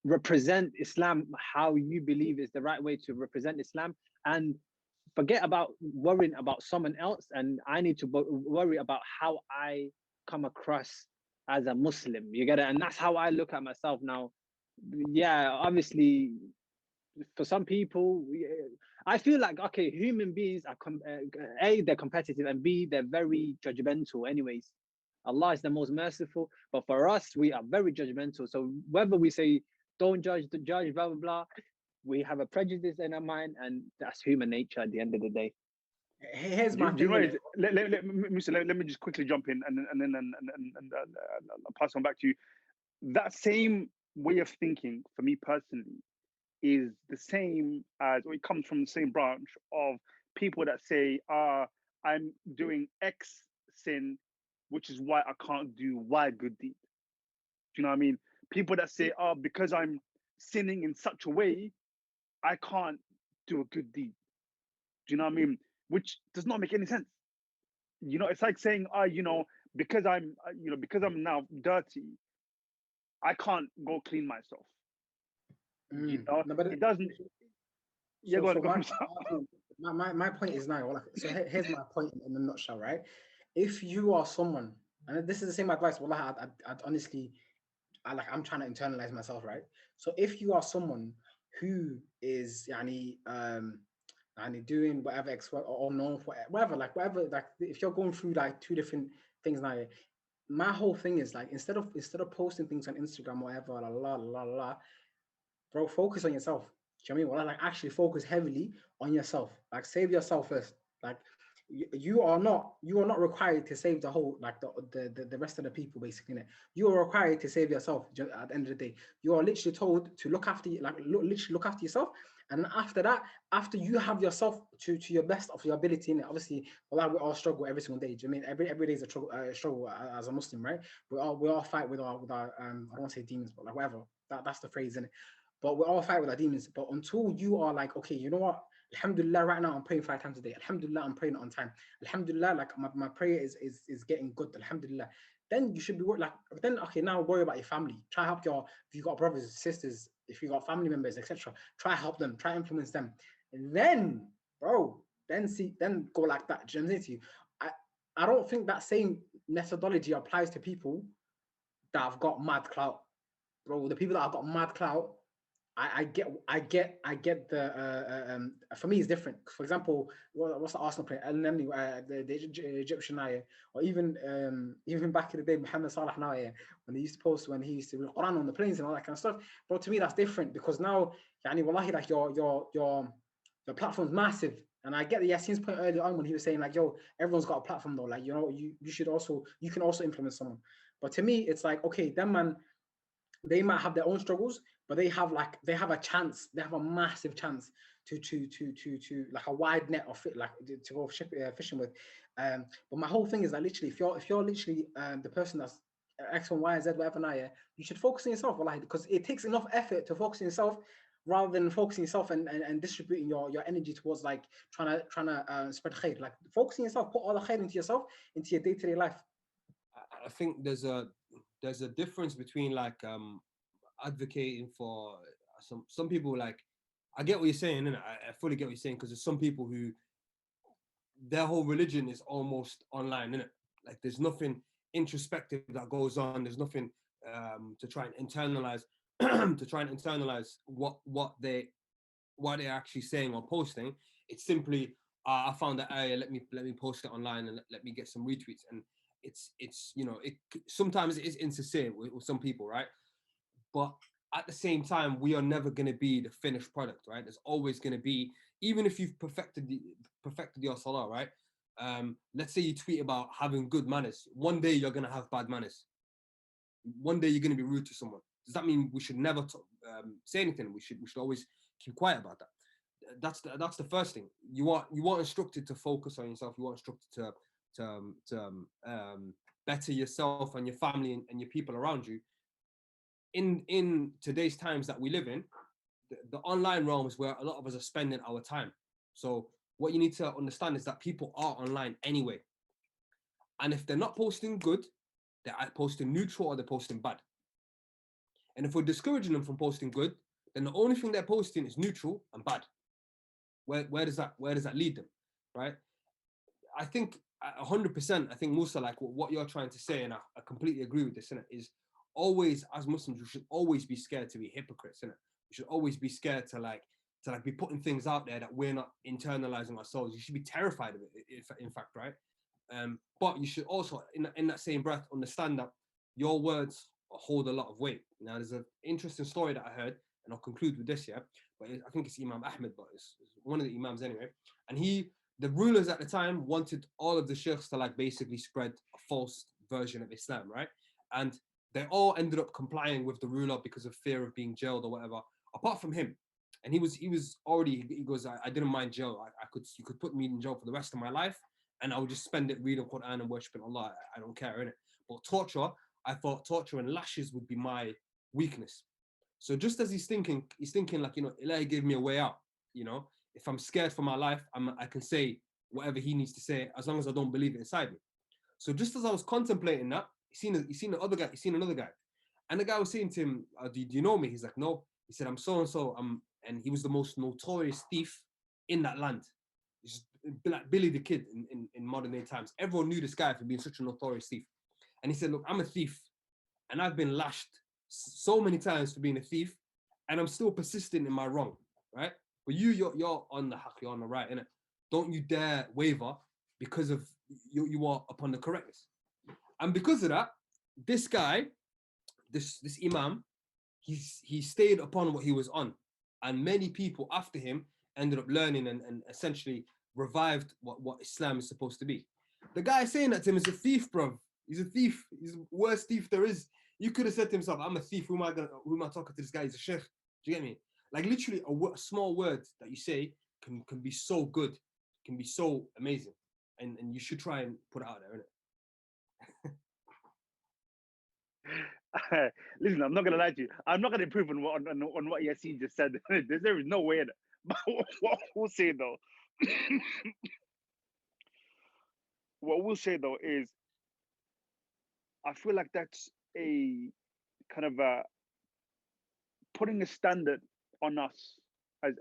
represent Islam how you believe is the right way to represent Islam, and forget about worrying about someone else. And I need to worry about how I come across as a Muslim. You get it? And that's how I look at myself now. Yeah, obviously, for some people, I feel like, okay, human beings are A, they're competitive, and B, they're very judgmental anyways. Allah is the most merciful, but for us, we are very judgmental. So whether we say don't judge, blah blah blah, we have a prejudice in our mind, and that's human nature at the end of the day. Here's my Do you thing. know, let me just quickly jump in and then I'll pass on back to you. That same way of thinking for me personally is the same as, or it comes from the same branch of people that say, I'm doing X sin, which is why I can't do Y good deed. Do you know what I mean? People that say, because I'm sinning in such a way, I can't do a good deed. Do you know what I mean? which does not make any sense. It's like saying, because because I'm now dirty, I can't go clean myself. No, but It doesn't. Yeah, so, go on, so go my, on. my point is now, so here's my point in a nutshell, right? If you are someone, and this is the same advice, I'd honestly, I'm trying to internalize myself, right? So if you are someone who is, doing whatever or known for whatever, if you're going through like two different things now, my whole thing is like, instead of posting things on Instagram or whatever, bro, focus on yourself. Do you know what I mean? Well, like actually focus heavily on yourself. Like save yourself first. Like you are not required to save the whole, like the rest of the people basically. Innit? You are required to save yourself at the end of the day. You are literally told to look after you, literally look after yourself. And after that, after you have yourself to your best of your ability, and obviously, well, we all struggle every single day. Do you know what I mean every day is a struggle as a Muslim, right? We all fight with our I don't want to say demons, but like whatever. That's the phrase, isn't it? But we all fight with our demons. But until you are like, okay, you know what? Alhamdulillah, right now I'm praying 5 times a day. Alhamdulillah, I'm praying on time. Alhamdulillah, like my prayer is getting good. Alhamdulillah. Then you should be like, then okay, now worry about your family. Try help if you got brothers, sisters, if you got family members, etc. Try help them, try influence them. And then, bro, then go like that. Do you know what I'm saying to you? I don't think that same methodology applies to people that have got mad clout. Bro, the people that have got mad clout, I get the for me it's different. For example, what's the Arsenal player? The Egyptian now, or even back in the day, Mohamed Salah now, when he used to post, when he used to read Quran on the planes and all that kind of stuff. Bro, to me that's different, because now, wallahi, like your platform's massive. And I get the Yasin's point earlier on when he was saying like, yo, everyone's got a platform though. Like, you can also influence someone. But to me, it's like, okay, them man, they might have their own struggles, but they have a chance. They have a massive chance to like a wide net of fit, like to go fishing with. But my whole thing is that literally, if you're literally the person that's X and Y Z whatever now, you should focus on yourself, like, because it takes enough effort to focus on yourself rather than focusing yourself and distributing your energy towards like trying to spread khair. Like, focus on yourself, put all the khair into yourself, into your day-to-day life. I think there's a difference between like advocating for some people. Like, I get what you're saying, and I fully get what you're saying, because there's some people who their whole religion is almost online, innit? Like, there's nothing introspective that goes on. There's nothing to try and internalize what they're actually saying or posting. It's simply I found that area, let me post it online and let me get some retweets. And it's it sometimes it is insincere with some people, right? But at the same time, we are never going to be the finished product, right? There's always going to be, even if you've perfected your salah, right? Let's say you tweet about having good manners. One day you're going to have bad manners. One day you're going to be rude to someone. Does that mean we should never say anything? We should always keep quiet about that. That's the first thing. You are instructed to focus on yourself. You are instructed to better yourself and your family and your people around you. In today's times that we live in, the online realm is where a lot of us are spending our time. So what you need to understand is that people are online anyway. And if they're not posting good, they're posting neutral or they're posting bad. And if we're discouraging them from posting good, then the only thing they're posting is neutral and bad. Where does that lead them, right? I think 100%. I think, Musa, like what you're trying to say, and I completely agree with this, is always, as Muslims, we should always be scared to be hypocrites, innit? We should always be scared to be putting things out there that we're not internalizing ourselves. You should be terrified of it, in fact, right? But you should also, in that same breath, understand that your words hold a lot of weight. Now, there's an interesting story that I heard, and I'll conclude with this, but I think it's Imam Ahmed, but it's one of the Imams anyway. And the rulers at the time wanted all of the sheikhs to basically spread a false version of Islam, right? And they all ended up complying with the ruler because of fear of being jailed or whatever, apart from him. And he goes, I didn't mind jail. You could put me in jail for the rest of my life, and I would just spend it reading Quran and worshiping Allah. I don't care, innit? But torture, I thought torture and lashes would be my weakness. So just as he's thinking like, Ilahi gave me a way out. If I'm scared for my life, I can say whatever he needs to say, as long as I don't believe it inside me. So just as I was contemplating that, he seen another guy. And the guy was saying to him, do you know me? He's like, no. He said, I'm so-and-so. And he was the most notorious thief in that land. He's like Billy the Kid in modern day times. Everyone knew this guy for being such a notorious thief. And he said, look, I'm a thief. And I've been lashed so many times for being a thief. And I'm still persistent in my wrong, right? But you're on the haq, you're on the right, innit? Don't you dare waver because of you are upon the correctness. And because of that, this guy, this imam, he stayed upon what he was on. And many people after him ended up learning and essentially revived what Islam is supposed to be. The guy saying that to him is a thief, bro. He's a thief. He's the worst thief there is. You could have said to himself, I'm a thief. Who am I talking to? This guy? He's a sheikh. Do you get me? Like literally a small word that you say can be so good, can be so amazing. And you should try and put it out there, innit? Listen, I'm not gonna lie to you. I'm not gonna improve on what Yassine just said. There is no way in it. But what we'll say though, is, I feel like that's a kind of a putting a standard on us as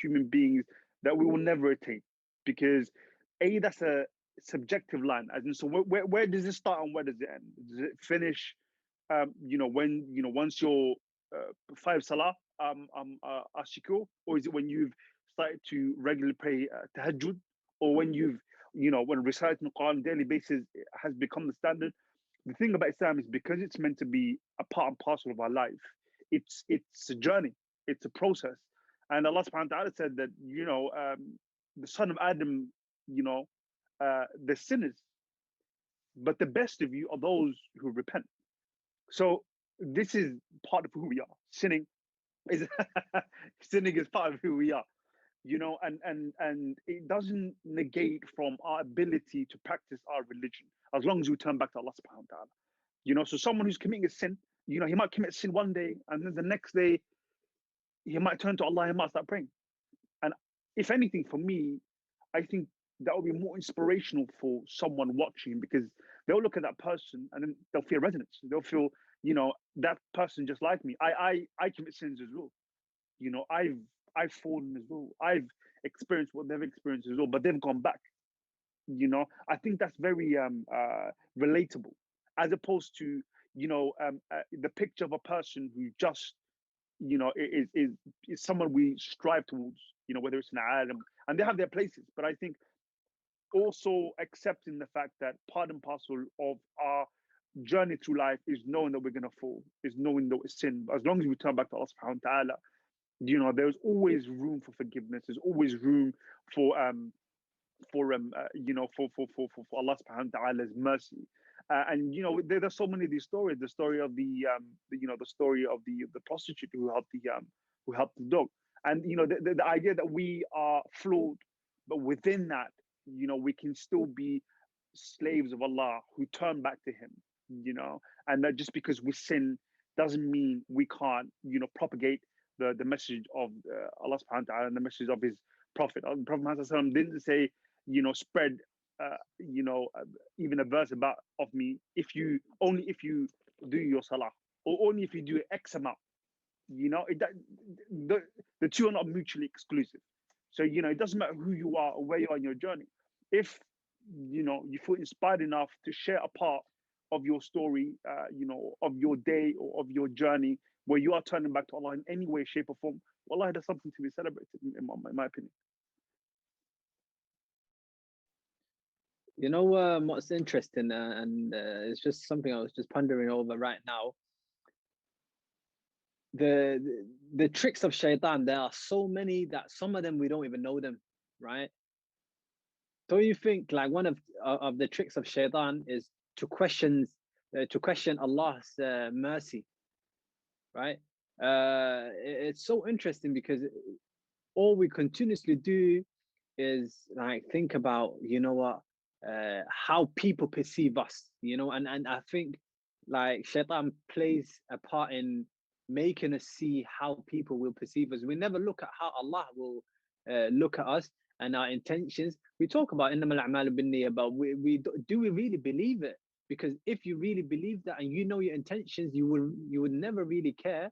human beings that we will never attain, because that's a subjective line. As in, so where does it start and where does it end? Does it finish? When once you're 5 salah ashiko, or is it when you've started to regularly pray tahajjud, or when you've when reciting the Quran on a daily basis has become the standard? The thing about Islam is, because it's meant to be a part and parcel of our life, it's a journey, it's a process. And Allah subhanahu wa ta'ala said that, the son of Adam, the sinners, but the best of you are those who repent. So this is part of who we are. Sinning is part of who we are, and it doesn't negate from our ability to practice our religion, as long as we turn back to Allah subhanahu wa ta'ala. So someone who's committing a sin, he might commit sin one day, and then the next day he might turn to Allah, he might start praying. And if anything, for me, I think that would be more inspirational for someone watching, because they'll look at that person and then they'll feel resonance. They'll feel, that person just like me. I commit sins as well. I've fallen as well. I've experienced what they've experienced as well, but they've gone back. I think that's very relatable, as opposed to the picture of a person who just is someone we strive towards. Whether it's an alim, and they have their places, but I think also accepting the fact that part and parcel of our journey through life is knowing that we're going to fall, is knowing that it's sin. But as long as we turn back to Allah subhanahu wa ta'ala, there's always room for forgiveness. There's always room for Allah subhanahu wa ta'ala's mercy. And there's so many of these stories. The story of the story of the prostitute who helped the dog. And the idea that we are flawed, but within that, we can still be slaves of Allah who turn back to Him. And that just because we sin doesn't mean we can't propagate the message of Allah subhanahu wa ta'ala and the message of His Prophet. The Prophet Muhammad didn't say, spread even a verse of me if you do your salah, or only if you do X amount. The two are not mutually exclusive. So it doesn't matter who you are or where you are in your journey. If you feel inspired enough to share a part of your story, of your day or of your journey, where you are turning back to Allah in any way, shape, or form, wallahi, that's something to be celebrated, in my opinion. What's interesting, and it's just something I was just pondering over right now. The tricks of Shaytan, there are so many that some of them we don't even know them, right? Don't you think like one of the tricks of Shaytan is to question Allah's mercy, right? It's so interesting because all we continuously do is like think about how people perceive us, and I think like Shaytan plays a part in making us see how people will perceive us. We never look at how Allah will look at us, and our intentions. We talk about innamal a'malu binniyah, but do we really believe it? Because if you really believe that and you know your intentions, you would never really care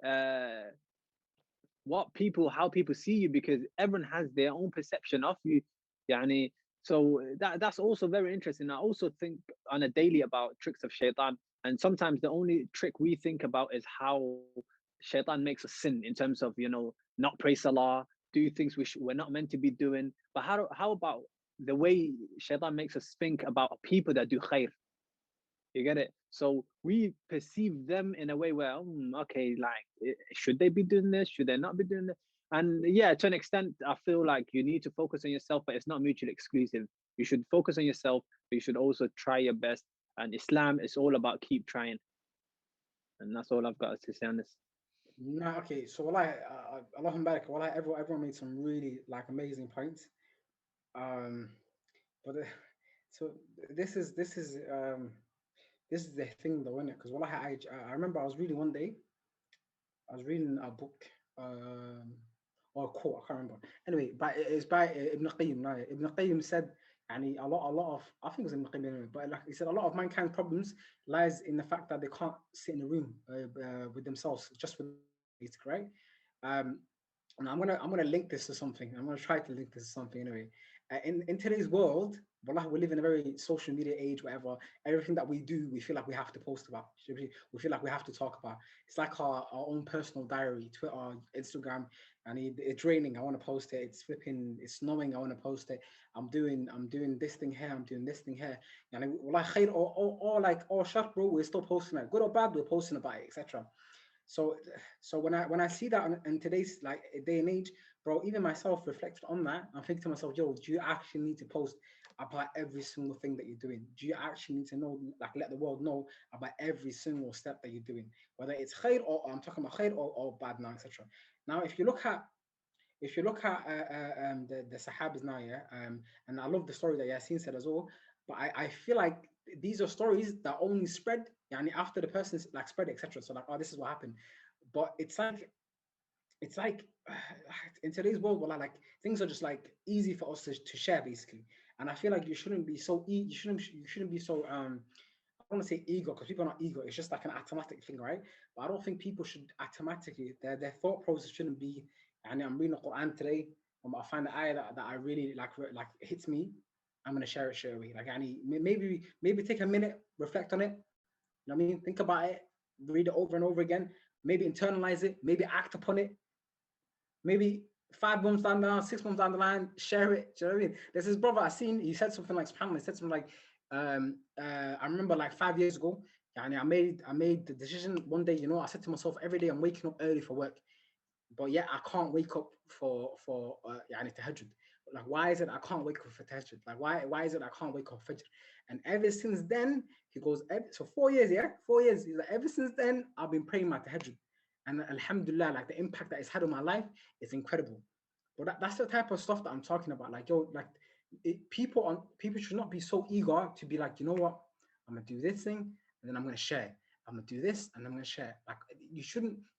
how people see you, because everyone has their own perception of you. Yani, so that's also very interesting. I also think on a daily about tricks of Shaytan, and sometimes the only trick we think about is how Shaytan makes us sin, in terms of, not pray salah, do things we're not meant to be doing. But how about the way Shaytan makes us think about people that do khair? You get it? So we perceive them in a way where, okay, like, should they be doing this? Should they not be doing this? And yeah, to an extent, I feel like you need to focus on yourself, but it's not mutually exclusive. You should focus on yourself, but you should also try your best. And Islam is all about keep trying. And that's all I've got to say on this. Nah, okay. So wallahi, Allahumma barak, wallahi, everyone made some really like amazing points. But so this is this is the thing though, isn't it? Because wallahi, I remember I was reading one day. I was reading a book, or a quote, I can't remember. Anyway, but it's by Ibn Qayyim. Now, Ibn Qayyim said, and a lot of, I think it was Ibn Qayyim anyway, but like he said, a lot of mankind's problems lies in the fact that they can't sit in a room with themselves, just with it, right? And I'm gonna link this to something. I'm gonna try to link this to something anyway. In today's world, wallah, we live in a very social media age, whatever. Everything that we do, we feel like we have to post about. We feel like we have to talk about. It's like our own personal diary, Twitter, Instagram. And it's raining, I want to post it. It's flipping, it's snowing, I want to post it. I'm doing this thing here, I'm doing this thing here. And like khair or like shar, bro, we're still posting it. Good or bad, we're posting about it, etc. So when I see that in today's like day and age, bro, even myself reflected on that. I'm thinking to myself, yo, do you actually need to post about every single thing that you're doing? Do you actually need to know, like, let the world know about every single step that you're doing, whether it's khair or I'm talking about khair or bad now, etc. Now, if you look at the Sahabas now, yeah, and I love the story that Yasin said as well, but I feel like these are stories that only spread, yani, after the person's like spread, etc. So like, oh, this is what happened. But it's like in today's world, well, like things are just like easy for us to share basically. And I feel like you shouldn't be so you shouldn't be so I don't want to say ego, because people are not ego. It's just like an automatic thing, right? But I don't think people should automatically, their thought process shouldn't be, and I'm reading the Quran today, I find the ayah that I really like hits me, I'm gonna share it straight away. Like, maybe take a minute, reflect on it. You know what I mean? Think about it, read it over and over again. Maybe internalize it. Maybe act upon it. Maybe 5 months down the line, 6 months down the line, share it. Do you know what I mean? There's this brother I seen. He said something like, "SubhanAllah." He said something like, I remember like 5 years ago. And I made the decision one day. I said to myself, every day I'm waking up early for work, but yet I can't wake up for tahajjud. Like, why is it I can't wake up for tahajjud? Like, why is it I can't wake up for fajr? And ever since then, he goes, so 4 years, yeah, 4 years. He's like, ever since then, I've been praying my tahajjud. And alhamdulillah, like the impact that it's had on my life is incredible. But that's the type of stuff that I'm talking about. Like, yo, like people should not be so eager to be like, you know what, I'm gonna do this thing and then I'm gonna share. I'm gonna do this and I'm gonna share. Like,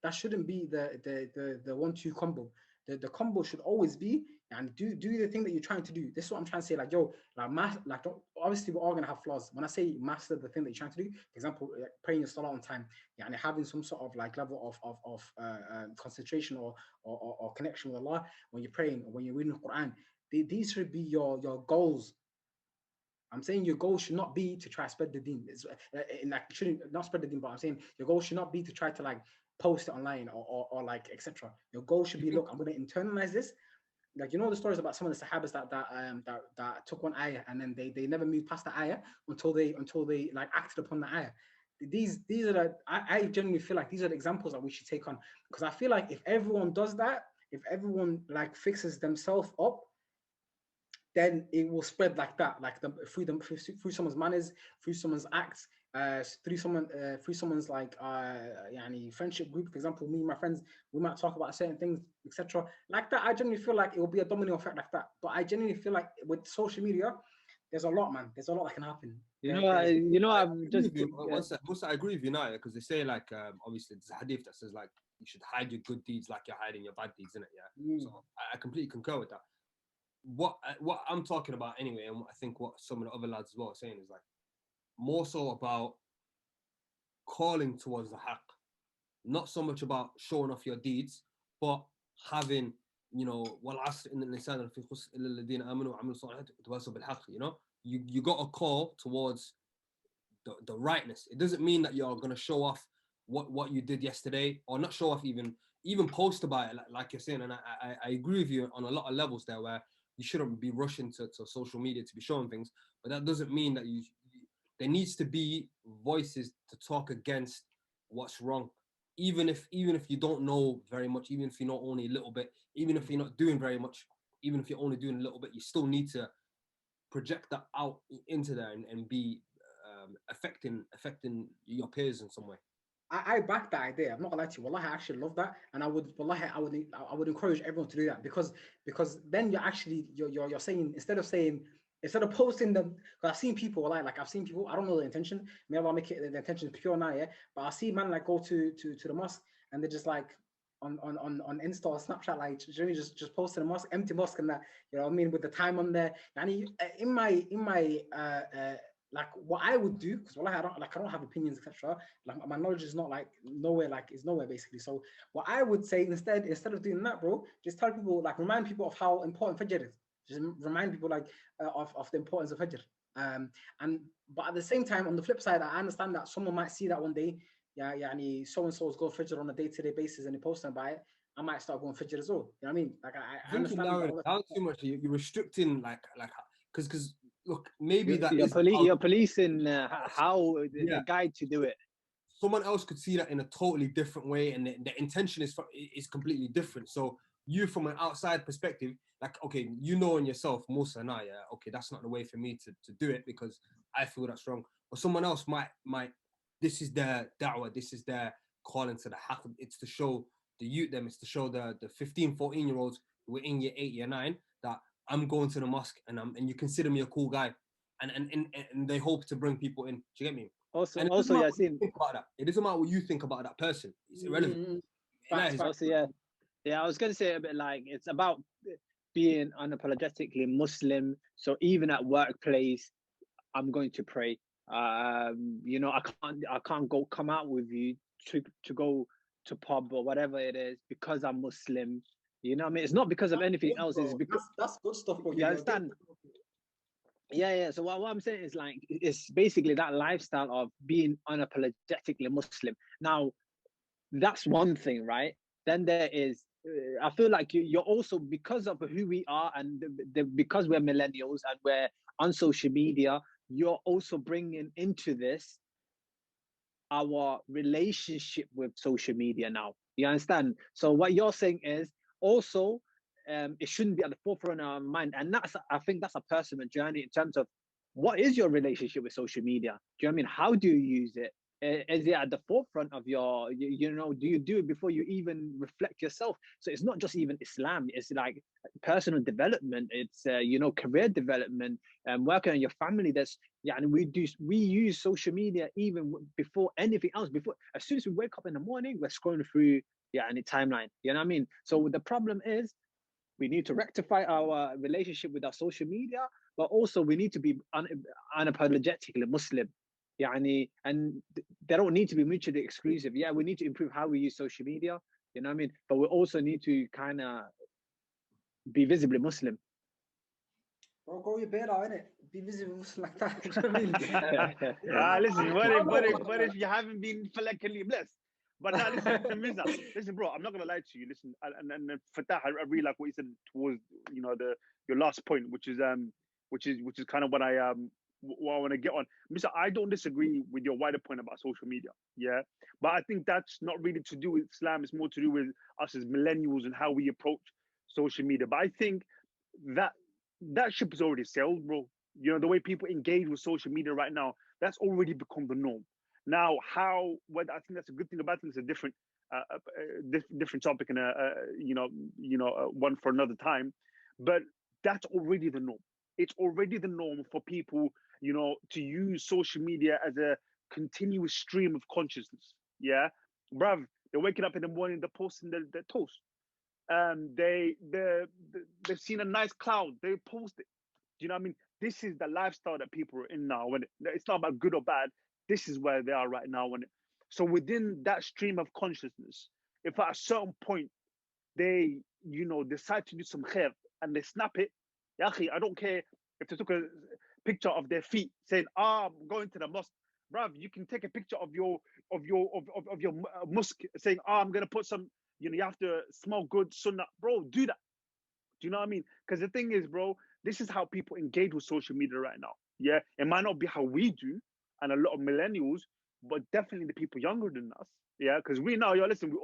that shouldn't be the 1-2 combo. The combo should always be, and do the thing that you're trying to do. This is what I'm trying to say. Like, yo, like obviously we're all gonna have flaws. When I say master the thing that you're trying to do, for example, like praying your salah on time, and having some sort of like level of concentration or connection with Allah when you're praying or when you're reading the Quran. These should be your goals. I'm saying your goal should not be to try to spread the deen. Like, shouldn't not spread the deen, but I'm saying your goal should not be to try to like post it online or like etc. Your goal should be, look, I'm going to internalize this. Like, the stories about some of the Sahabas that took one ayah and then they never moved past the ayah until they like acted upon the ayah. These are I genuinely feel like these are the examples that we should take on, because I feel like if everyone does that, if everyone like fixes themselves up, then it will spread like that, like through someone's manners, through someone's acts, through someone's like friendship group. For example, me and my friends, we might talk about certain things, etc. Like that. I genuinely feel like it will be a domino effect like that. But I genuinely feel like with social media, there's a lot, man. There's a lot that can happen. I'm just. I agree with you now, because they say like obviously there's a hadith that says like you should hide your good deeds like you're hiding your bad deeds, in it. Yeah. So I completely concur with that. what I'm talking about anyway, and I think what some of the other lads as well are saying is like more so about calling towards the haqq, not so much about showing off your deeds, but having, you know, you know, you got a call towards the rightness. It doesn't mean that you're gonna show off what you did yesterday, or not show off, even post about it, like you're saying. And I agree with you on a lot of levels there, where you shouldn't be rushing to social media to be showing things, but that doesn't mean that there needs to be voices to talk against what's wrong, even if you don't know very much, even if you know only a little bit, even if you're not doing very much, even if you're only doing a little bit, you still need to project that out into there and be affecting your peers in some way. I back that idea. I'm not gonna lie to you. Wallahi, I actually love that, and I would encourage everyone to do that, because then you're saying, instead of posting them, because I've seen people like I've seen people, I don't know the intention. Maybe I'll make it the intention is pure now, yeah. But I see man like go to the mosque, and they're just like on Insta or Snapchat, like just posting a mosque, empty mosque, and that, you know what I mean, with the time on there. And in my like what I would do, because I don't have opinions, etc. Like my knowledge is not like nowhere, basically. So what I would say, instead of doing that, bro, just tell people, like remind people of how important Fajr is. Just remind people like of the importance of Fajr. But at the same time, on the flip side, I understand that someone might see that one day, so and so is going Fajr on a day-to-day basis, and they post about it. I might start going Fajr as well. You know what I mean? Like I understand. Down too much. You're restricting because look, maybe you're policing how the guide to do it. Someone else could see that in a totally different way, and the intention is completely different. So you, from an outside perspective, like, okay, you know in yourself, Musa and I, okay, that's not the way for me to do it, because I feel that's wrong. But someone else might this is their da'wah, this is their calling to the haqq. It's to show the youth them, it's to show the 15, 14-year-olds who are in year 8, year 9, that I'm going to the mosque, and you consider me a cool guy, and they hope to bring people in. Do you get me? Also, Yasin, it doesn't matter what you think about that person. It's irrelevant. Also, I was going to say a bit like, it's about being unapologetically Muslim. So even at workplace, I'm going to pray. You know, I can't come out with you to go to pub or whatever it is because I'm Muslim. You know what I mean? It's not because of anything else. It's because that's good stuff. Bro. You understand? Yeah. So what I'm saying is, like, it's basically that lifestyle of being unapologetically Muslim. Now, that's one thing, right? Then there is, I feel like you're also, because of who we are, and because we're millennials and we're on social media, you're also bringing into this our relationship with social media now. You understand? So what you're saying is also, it shouldn't be at the forefront of our mind. And I think that's a personal journey in terms of, what is your relationship with social media? Do you know what I mean? How do you use it? Is it at the forefront of your, you know, do you do it before you even reflect yourself? So it's not just even Islam, it's like personal development, it's, you know, career development, and working on your family. And we use social media even before anything else. Before, as soon as we wake up in the morning, we're scrolling through any timeline. You know what I mean? So the problem is, we need to rectify our relationship with our social media, but also we need to be unapologetically Muslim. And they don't need to be mutually exclusive. Yeah, we need to improve how we use social media, you know what I mean? But we also need to kind of be visibly Muslim. Bro, grow your beard out, innit? Be visible Muslim like that. You know what I mean? Listen, what if you haven't been falakally blessed? But now listen, bro, I'm not gonna lie to you. Listen, and for that, I really like what you said towards, you know, your last point, which is kind of what I want to get on. Mister, I don't disagree with your wider point about social media, yeah, but I think that's not really to do with Islam. It's more to do with us as millennials and how we approach social media. But I think that ship is already sailed, bro. You know, the way people engage with social media right now, that's already become the norm. Now, whether I think that's a good thing about it, it's a different topic, and one for another time. But that's already the norm. It's already the norm for people, you know, to use social media as a continuous stream of consciousness. Yeah, bruv, they're waking up in the morning, they're posting their toast. they've seen a nice cloud, they post it. Do you know what I mean? This is the lifestyle that people are in now. When it's not about good or bad, this is where they are right now. So within that stream of consciousness, if at a certain point they, decide to do some khair and they snap it, ya akhi, I don't care if they took a picture of their feet saying, I'm going to the mosque. Bruv, you can take a picture of your mosque saying, I'm gonna put some, you have to smell good, sunnah. Bro, do that. Do you know what I mean? Because the thing is, bro, this is how people engage with social media right now. Yeah, it might not be how we do, and a lot of millennials, but definitely the people younger than us. Yeah, because we know, listen,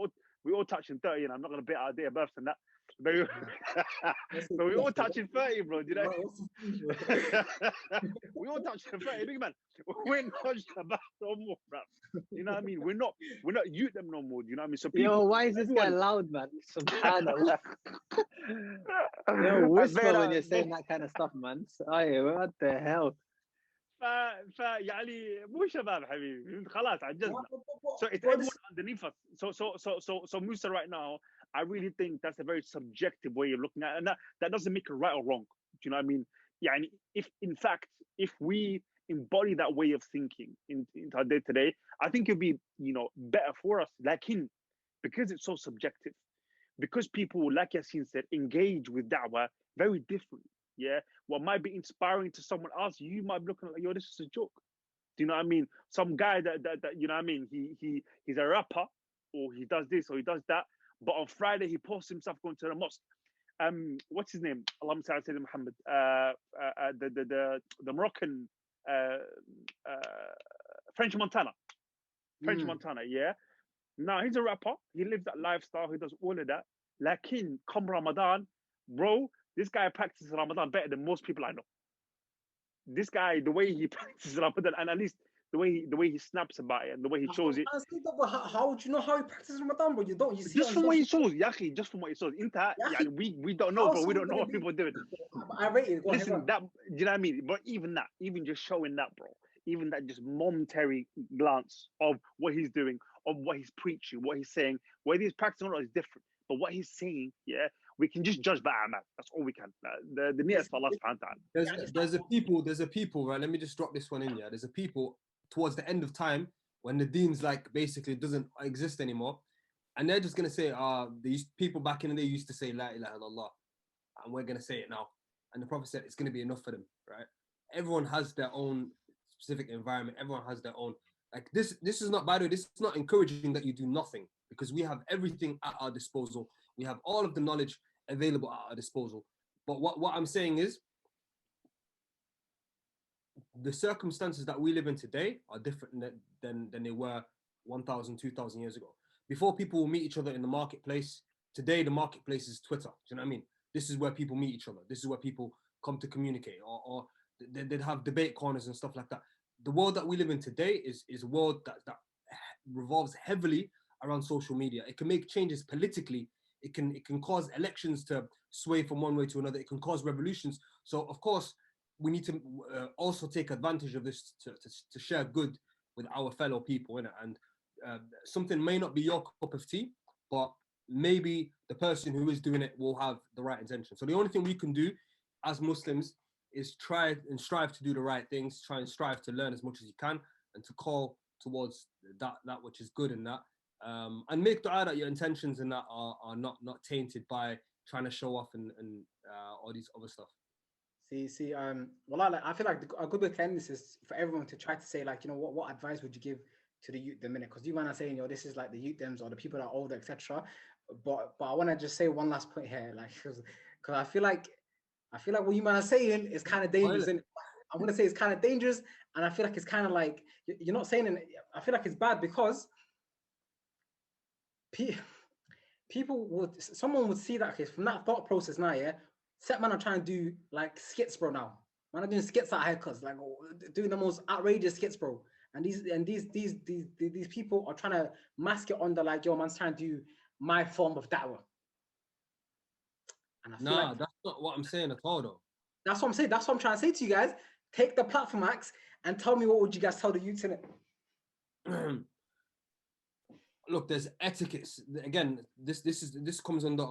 we all touching 30, and I'm not gonna bet our day of birth and that. But we all touching 30, bro. Do you know? We all touching 30, big man. We're not about no more, bro. You know what I mean? We're not youth them no more. Do you know what I mean? So people, why is this guy loud, man? Subhanallah. Whisper when you're saying that kind of stuff, man. What the hell? يعني مو شباب حبيبي خلاص عجزنا. So it's everyone underneath us. So Musa, right now, I really think that's a very subjective way of looking at it, and that doesn't make it right or wrong. Do you know what I mean? يعني if we embody that way of thinking in our day to day, I think it'd be better for us. Lakin, because it's so subjective, because people, like Yasin said, engage with da'wah very differently. Yeah, what might be inspiring to someone else, you might be looking like, yo, this is a joke. Do you know what I mean? Some guy that you know what I mean? He's a rapper, or he does this or he does that, but on Friday he posts himself going to the mosque. What's his name? Allahumma salli ala Muhammad. The Moroccan French Montana. Montana, yeah. Now he's a rapper. He lives that lifestyle. He does all of that. Lakin, come Ramadan, bro, this guy practices Ramadan better than most people I know. This guy, the way he practices Ramadan, and at least the way he snaps about it and the way he shows it. How would you know how he practices Ramadan, bro? You see just from what he shows, Yaki, just from what he shows. We don't know, but we don't know what people are doing. I rate it. Listen, that, do you know what I mean? But even just showing that, bro, even that just momentary glance of what he's doing, of what he's preaching, what he's saying, whether he's practicing or not is different. But what he's saying, yeah, we can just judge by Amal. That's all we can. The nearest Allah subhanahu wa ta'ala. There's a people, right? Let me just drop this one in, yeah. There's a people towards the end of time when the deens basically doesn't exist anymore. And they're just gonna say, these people back in the day used to say La ilaha illallah, and we're gonna say it now. And the Prophet said it's gonna be enough for them, right? Everyone has their own specific environment, everyone has their own. Like this is not, by the way, this is not encouraging that you do nothing, because we have everything at our disposal. We have all of the knowledge available at our disposal. But what I'm saying is, the circumstances that we live in today are different than they were 1,000, 2,000 years ago. Before, people will meet each other in the marketplace. Today, the marketplace is Twitter. Do you know what I mean? This is where people meet each other. This is where people come to communicate, or they'd have debate corners and stuff like that. The world that we live in today is a world that revolves heavily around social media. It can make changes politically. It can cause elections to sway from one way to another. It can cause revolutions. So of course, we need to also take advantage of this to share good with our fellow people, innit? And something may not be your cup of tea, but maybe the person who is doing it will have the right intention. So the only thing we can do as Muslims is try and strive to do the right things, try and strive to learn as much as you can, and to call towards that which is good in that. And make dua that your intentions in that are not tainted by trying to show off and all these other stuff. See, well, I feel like a good bit of cleanliness is for everyone to try to say, like, what advice would you give to the youth the minute? Because you man are saying, this is like the youth dems or the people that are older, etc. But I want to just say one last point here, like, because I feel like what you man are saying is kind of dangerous. And I'm gonna say it's kind of dangerous, and I feel like it's kind of like you're not saying it. I feel like it's bad because someone would see that case from that thought process now, yeah. Set man are trying to do like skits, bro. Now, man are doing skits at haircuts, like doing the most outrageous skits, bro. And these people are trying to mask it under like, yo, man's trying to do my form of da'wah. And I feel like that's not what I'm saying at all, though. That's what I'm saying. That's what I'm trying to say to you guys. Take the platform, Max, and tell me what would you guys tell the youth in it. look, there's etiquettes. Again, this comes under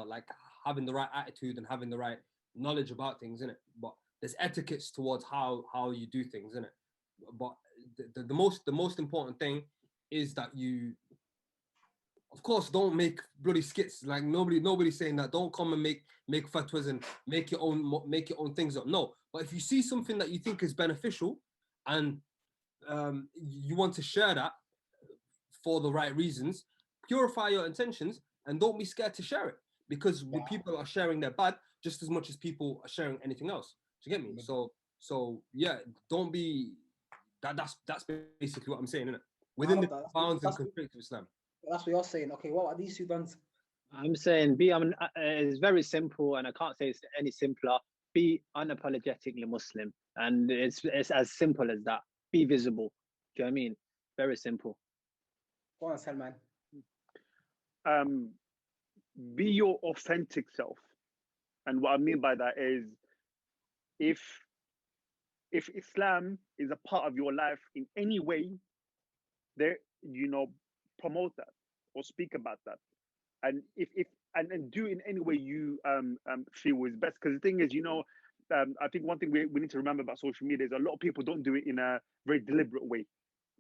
like having the right attitude and having the right knowledge about things, innit? But there's etiquettes towards how you do things, innit? But the most important thing is that you, of course, don't make bloody skits. Like nobody's saying that. Don't come and make fatwas and make your own things up. No, but if you see something that you think is beneficial, and you want to share that for the right reasons, purify your intentions and don't be scared to share it, because people are sharing their bad just as much as people are sharing anything else. Do you get me? So yeah, don't be that's basically what I'm saying, isn't it? Within the bounds and constraints of Islam. That's what you're saying. Okay, what are these two done? I'm saying it's very simple, and I can't say it's any simpler. Be unapologetically Muslim, and it's as simple as that. Be visible. Do you know what I mean? Very simple. Go on, Salman. Be your authentic self, and what I mean by that is, if Islam is a part of your life in any way, promote that or speak about that, and and do in any way you feel is best. Because the thing is, I think one thing we need to remember about social media is a lot of people don't do it in a very deliberate way.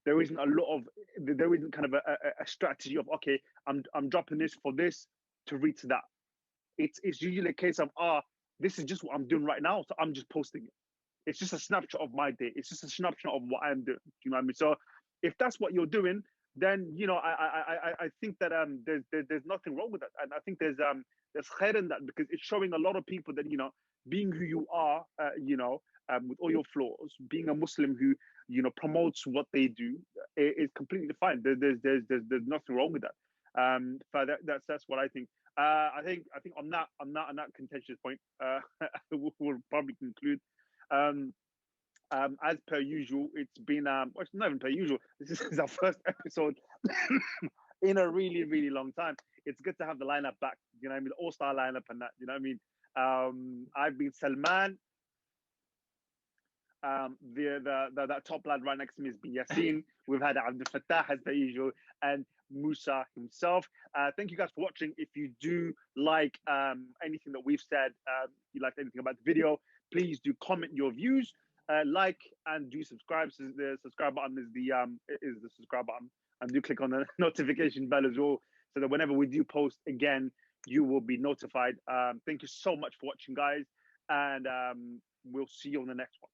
There isn't kind of a strategy of, okay, I'm dropping this for this to reach that. It's usually a case of, this is just what I'm doing right now, so I'm just posting it. It's just a snapshot of my day. It's just a snapshot of what I'm doing. You know what I mean? So if that's what you're doing, then I think that there's nothing wrong with that, and I think there's khair in that, because it's showing a lot of people that being who you are, with all your flaws, being a Muslim who promotes what they do is completely fine. There's nothing wrong with that. So that's what I think. I think on that contentious point, we'll probably conclude. As per usual, it's been well, it's not even per usual. This is our first episode in a really, really long time. It's good to have the lineup back. You know what I mean? The all-star lineup and that. You know what I mean? I've been Salman. That top lad right next to me has been Yassine. We've had Abdul Fattah as per usual, and Musa himself. Thank you guys for watching. If you do like anything that we've said, you like anything about the video, please do comment your views, like, and do subscribe. So the subscribe button is the subscribe button, and do click on the notification bell as well, so that whenever we do post again, you will be notified. Thank you so much for watching, guys, and we'll see you on the next one.